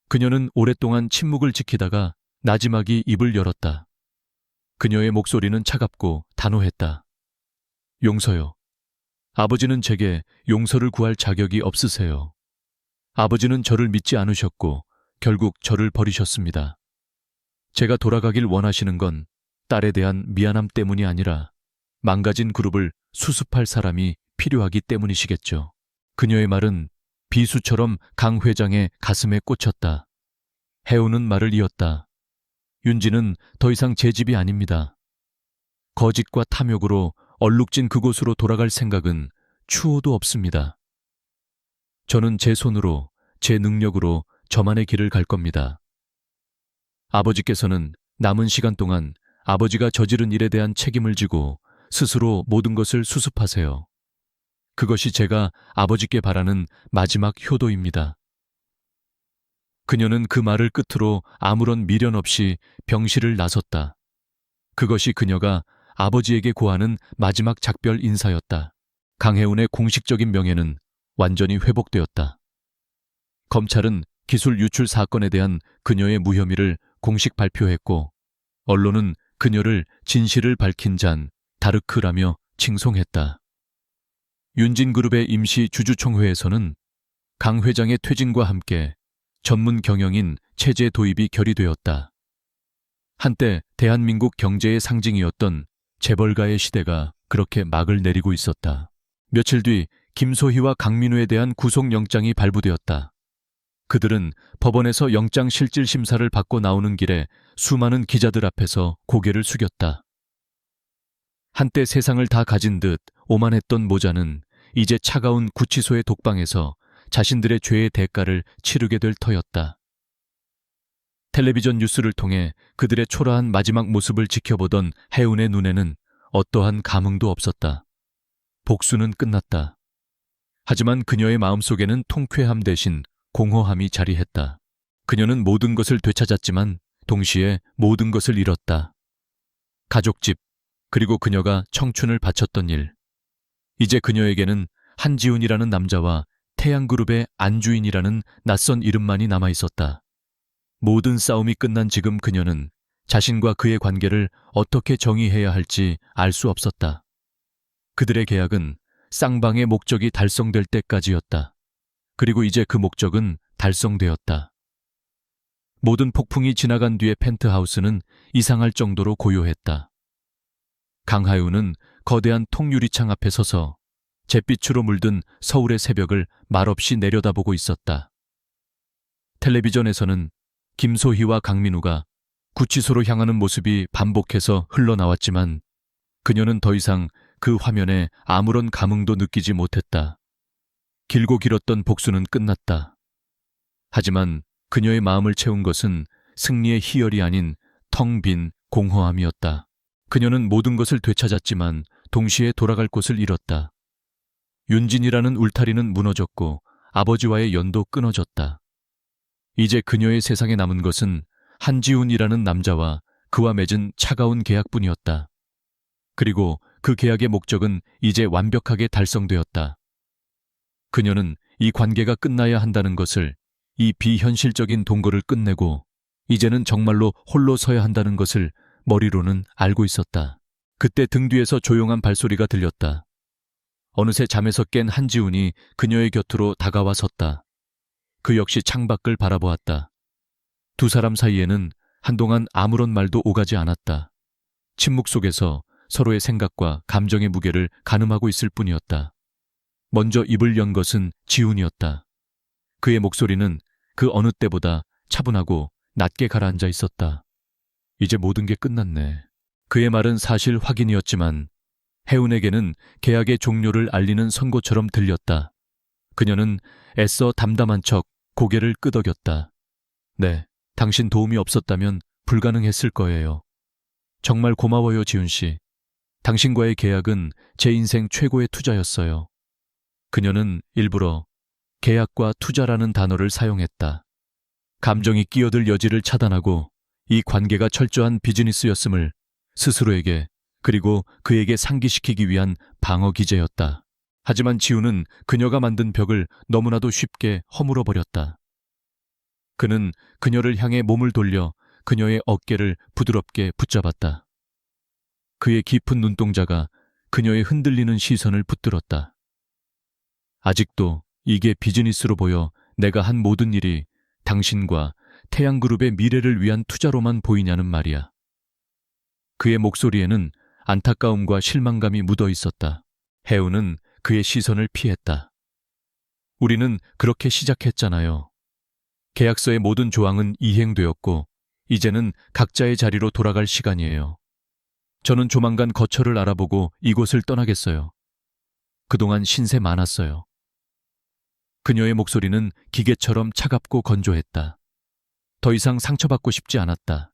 그녀는 오랫동안 침묵을 지키다가 나지막이 입을 열었다. 그녀의 목소리는 차갑고 단호했다. 용서요. 아버지는 제게 용서를 구할 자격이 없으세요. 아버지는 저를 믿지 않으셨고 결국 저를 버리셨습니다. 제가 돌아가길 원하시는 건 딸에 대한 미안함 때문이 아니라 망가진 그룹을 수습할 사람이 필요하기 때문이시겠죠. 그녀의 말은 비수처럼 강 회장의 가슴에 꽂혔다. 해운은 말을 이었다. 윤지는 더 이상 제 집이 아닙니다. 거짓과 탐욕으로 얼룩진 그곳으로 돌아갈 생각은 추호도 없습니다. 저는 제 손으로, 제 능력으로 저만의 길을 갈 겁니다. 아버지께서는 남은 시간 동안 아버지가 저지른 일에 대한 책임을 지고 스스로 모든 것을 수습하세요. 그것이 제가 아버지께 바라는 마지막 효도입니다. 그녀는 그 말을 끝으로 아무런 미련 없이 병실을 나섰다. 그것이 그녀가 아버지에게 고하는 마지막 작별 인사였다. 강해운의 공식적인 명예는 완전히 회복되었다. 검찰은 기술 유출 사건에 대한 그녀의 무혐의를 공식 발표했고 언론은 그녀를 진실을 밝힌 잔 다르크라며 칭송했다. 윤진그룹의 임시 주주총회에서는 강 회장의 퇴진과 함께 전문 경영인 체제 도입이 결의되었다. 한때 대한민국 경제의 상징이었던 재벌가의 시대가 그렇게 막을 내리고 있었다. 며칠 뒤 김소희와 강민우에 대한 구속영장이 발부되었다. 그들은 법원에서 영장실질심사를 받고 나오는 길에 수많은 기자들 앞에서 고개를 숙였다. 한때 세상을 다 가진 듯 오만했던 모자는 이제 차가운 구치소의 독방에서 자신들의 죄의 대가를 치르게 될 터였다. 텔레비전 뉴스를 통해 그들의 초라한 마지막 모습을 지켜보던 해운의 눈에는 어떠한 감흥도 없었다. 복수는 끝났다. 하지만 그녀의 마음속에는 통쾌함 대신 공허함이 자리했다. 그녀는 모든 것을 되찾았지만 동시에 모든 것을 잃었다. 가족집, 그리고 그녀가 청춘을 바쳤던 일. 이제 그녀에게는 한지훈이라는 남자와 태양그룹의 안주인이라는 낯선 이름만이 남아있었다. 모든 싸움이 끝난 지금 그녀는 자신과 그의 관계를 어떻게 정의해야 할지 알 수 없었다. 그들의 계약은 쌍방의 목적이 달성될 때까지였다. 그리고 이제 그 목적은 달성되었다. 모든 폭풍이 지나간 뒤의 펜트하우스는 이상할 정도로 고요했다. 강하윤은 거대한 통유리창 앞에 서서 잿빛으로 물든 서울의 새벽을 말없이 내려다보고 있었다. 텔레비전에서는 김소희와 강민우가 구치소로 향하는 모습이 반복해서 흘러나왔지만 그녀는 더 이상 그 화면에 아무런 감흥도 느끼지 못했다. 길고 길었던 복수는 끝났다. 하지만 그녀의 마음을 채운 것은 승리의 희열이 아닌 텅 빈 공허함이었다. 그녀는 모든 것을 되찾았지만 동시에 돌아갈 곳을 잃었다. 윤진이라는 울타리는 무너졌고 아버지와의 연도 끊어졌다. 이제 그녀의 세상에 남은 것은 한지훈이라는 남자와 그와 맺은 차가운 계약뿐이었다. 그리고 그 계약의 목적은 이제 완벽하게 달성되었다. 그녀는 이 관계가 끝나야 한다는 것을, 이 비현실적인 동거를 끝내고 이제는 정말로 홀로 서야 한다는 것을 머리로는 알고 있었다. 그때 등 뒤에서 조용한 발소리가 들렸다. 어느새 잠에서 깬 한지훈이 그녀의 곁으로 다가와 섰다. 그 역시 창밖을 바라보았다. 두 사람 사이에는 한동안 아무런 말도 오가지 않았다. 침묵 속에서 서로의 생각과 감정의 무게를 가늠하고 있을 뿐이었다. 먼저 입을 연 것은 지훈이었다. 그의 목소리는 그 어느 때보다 차분하고 낮게 가라앉아 있었다. 이제 모든 게 끝났네. 그의 말은 사실 확인이었지만 혜운에게는 계약의 종료를 알리는 선고처럼 들렸다. 그녀는 애써 담담한 척 고개를 끄덕였다. 네, 당신 도움이 없었다면 불가능했을 거예요. 정말 고마워요, 지훈 씨. 당신과의 계약은 제 인생 최고의 투자였어요. 그녀는 일부러 계약과 투자라는 단어를 사용했다. 감정이 끼어들 여지를 차단하고 이 관계가 철저한 비즈니스였음을 스스로에게 그리고 그에게 상기시키기 위한 방어 기제였다. 하지만 지훈은 그녀가 만든 벽을 너무나도 쉽게 허물어버렸다. 그는 그녀를 향해 몸을 돌려 그녀의 어깨를 부드럽게 붙잡았다. 그의 깊은 눈동자가 그녀의 흔들리는 시선을 붙들었다. 아직도 이게 비즈니스로 보여 내가 한 모든 일이 당신과 태양그룹의 미래를 위한 투자로만 보이냐는 말이야. 그의 목소리에는 안타까움과 실망감이 묻어 있었다. 혜우는 그의 시선을 피했다. 우리는 그렇게 시작했잖아요. 계약서의 모든 조항은 이행되었고 이제는 각자의 자리로 돌아갈 시간이에요. 저는 조만간 거처를 알아보고 이곳을 떠나겠어요. 그동안 신세 많았어요. 그녀의 목소리는 기계처럼 차갑고 건조했다. 더 이상 상처받고 싶지 않았다.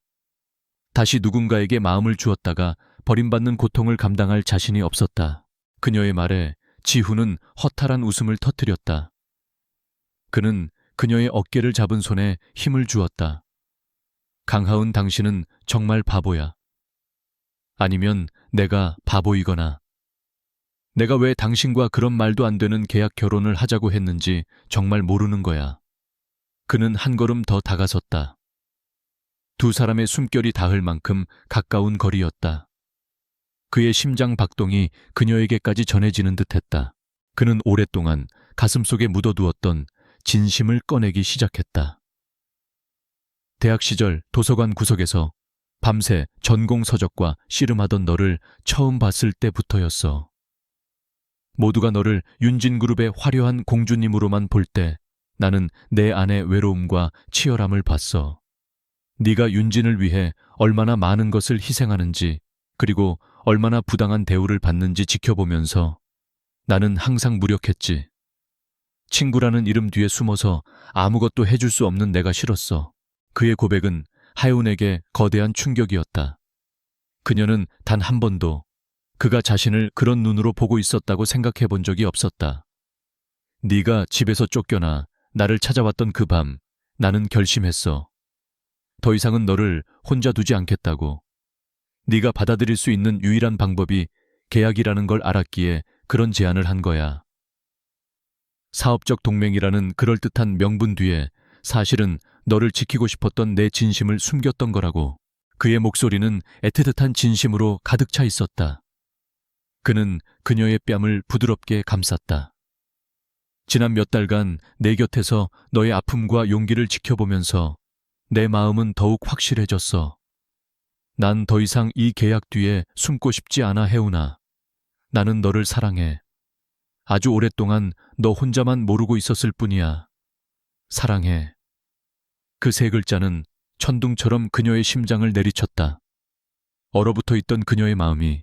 다시 누군가에게 마음을 주었다가 버림받는 고통을 감당할 자신이 없었다. 그녀의 말에 지훈은 허탈한 웃음을 터뜨렸다. 그는 그녀의 어깨를 잡은 손에 힘을 주었다. 강하은, 당신은 정말 바보야. 아니면 내가 바보이거나 내가 왜 당신과 그런 말도 안 되는 계약 결혼을 하자고 했는지 정말 모르는 거야. 그는 한 걸음 더 다가섰다. 두 사람의 숨결이 닿을 만큼 가까운 거리였다. 그의 심장 박동이 그녀에게까지 전해지는 듯했다. 그는 오랫동안 가슴속에 묻어두었던 진심을 꺼내기 시작했다. 대학 시절 도서관 구석에서 밤새 전공 서적과 씨름하던 너를 처음 봤을 때부터였어. 모두가 너를 윤진그룹의 화려한 공주님으로만 볼 때 나는 내 안의 외로움과 치열함을 봤어. 네가 윤진을 위해 얼마나 많은 것을 희생하는지 그리고 얼마나 부당한 대우를 받는지 지켜보면서 나는 항상 무력했지. 친구라는 이름 뒤에 숨어서 아무것도 해줄 수 없는 내가 싫었어. 그의 고백은 하윤에게 거대한 충격이었다. 그녀는 단 한 번도 그가 자신을 그런 눈으로 보고 있었다고 생각해 본 적이 없었다. 네가 집에서 쫓겨나 나를 찾아왔던 그 밤 나는 결심했어. 더 이상은 너를 혼자 두지 않겠다고. 네가 받아들일 수 있는 유일한 방법이 계약이라는 걸 알았기에 그런 제안을 한 거야. 사업적 동맹이라는 그럴듯한 명분 뒤에 사실은 너를 지키고 싶었던 내 진심을 숨겼던 거라고. 그의 목소리는 애틋한 진심으로 가득 차 있었다. 그는 그녀의 뺨을 부드럽게 감쌌다. 지난 몇 달간 내 곁에서 너의 아픔과 용기를 지켜보면서 내 마음은 더욱 확실해졌어. 난 더 이상 이 계약 뒤에 숨고 싶지 않아, 혜훈아. 나는 너를 사랑해. 아주 오랫동안 너 혼자만 모르고 있었을 뿐이야. 사랑해. 그 세 글자는 천둥처럼 그녀의 심장을 내리쳤다. 얼어붙어 있던 그녀의 마음이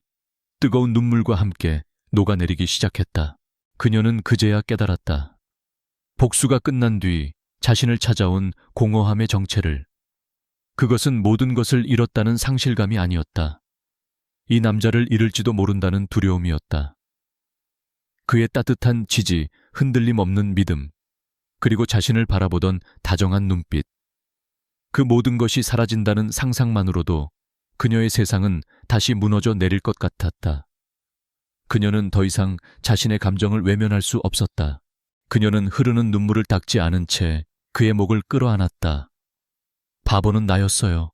뜨거운 눈물과 함께 녹아내리기 시작했다. 그녀는 그제야 깨달았다. 복수가 끝난 뒤 자신을 찾아온 공허함의 정체를, 그것은 모든 것을 잃었다는 상실감이 아니었다. 이 남자를 잃을지도 모른다는 두려움이었다. 그의 따뜻한 지지, 흔들림 없는 믿음, 그리고 자신을 바라보던 다정한 눈빛. 그 모든 것이 사라진다는 상상만으로도 그녀의 세상은 다시 무너져 내릴 것 같았다. 그녀는 더 이상 자신의 감정을 외면할 수 없었다. 그녀는 흐르는 눈물을 닦지 않은 채 그의 목을 끌어안았다. 바보는 나였어요.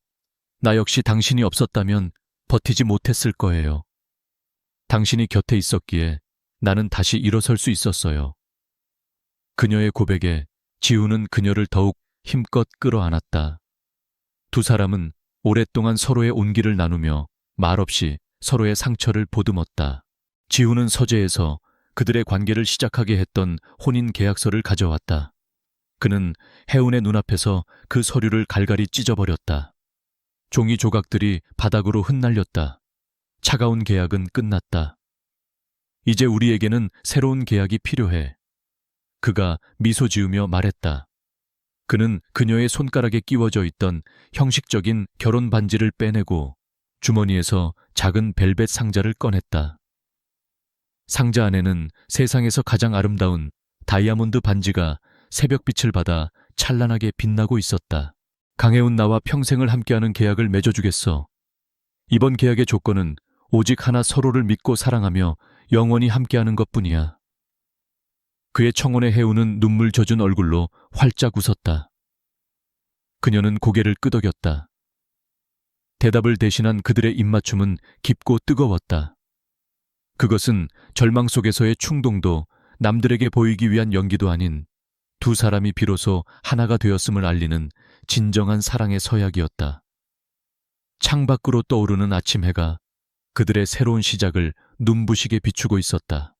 나 역시 당신이 없었다면 버티지 못했을 거예요. 당신이 곁에 있었기에 나는 다시 일어설 수 있었어요. 그녀의 고백에 지우는 그녀를 더욱 힘껏 끌어안았다. 두 사람은 오랫동안 서로의 온기를 나누며 말없이 서로의 상처를 보듬었다. 지우는 서재에서 그들의 관계를 시작하게 했던 혼인 계약서를 가져왔다. 그는 해운의 눈앞에서 그 서류를 갈갈이 찢어버렸다. 종이 조각들이 바닥으로 흩날렸다. 차가운 계약은 끝났다. 이제 우리에게는 새로운 계약이 필요해. 그가 미소 지으며 말했다. 그는 그녀의 손가락에 끼워져 있던 형식적인 결혼 반지를 빼내고 주머니에서 작은 벨벳 상자를 꺼냈다. 상자 안에는 세상에서 가장 아름다운 다이아몬드 반지가 새벽빛을 받아 찬란하게 빛나고 있었다. 강혜운, 나와 평생을 함께하는 계약을 맺어주겠어. 이번 계약의 조건은 오직 하나, 서로를 믿고 사랑하며 영원히 함께하는 것뿐이야. 그의 청혼의 해운은 눈물 젖은 얼굴로 활짝 웃었다. 그녀는 고개를 끄덕였다. 대답을 대신한 그들의 입맞춤은 깊고 뜨거웠다. 그것은 절망 속에서의 충동도 남들에게 보이기 위한 연기도 아닌 두 사람이 비로소 하나가 되었음을 알리는 진정한 사랑의 서약이었다. 창밖으로 떠오르는 아침 해가 그들의 새로운 시작을 눈부시게 비추고 있었다.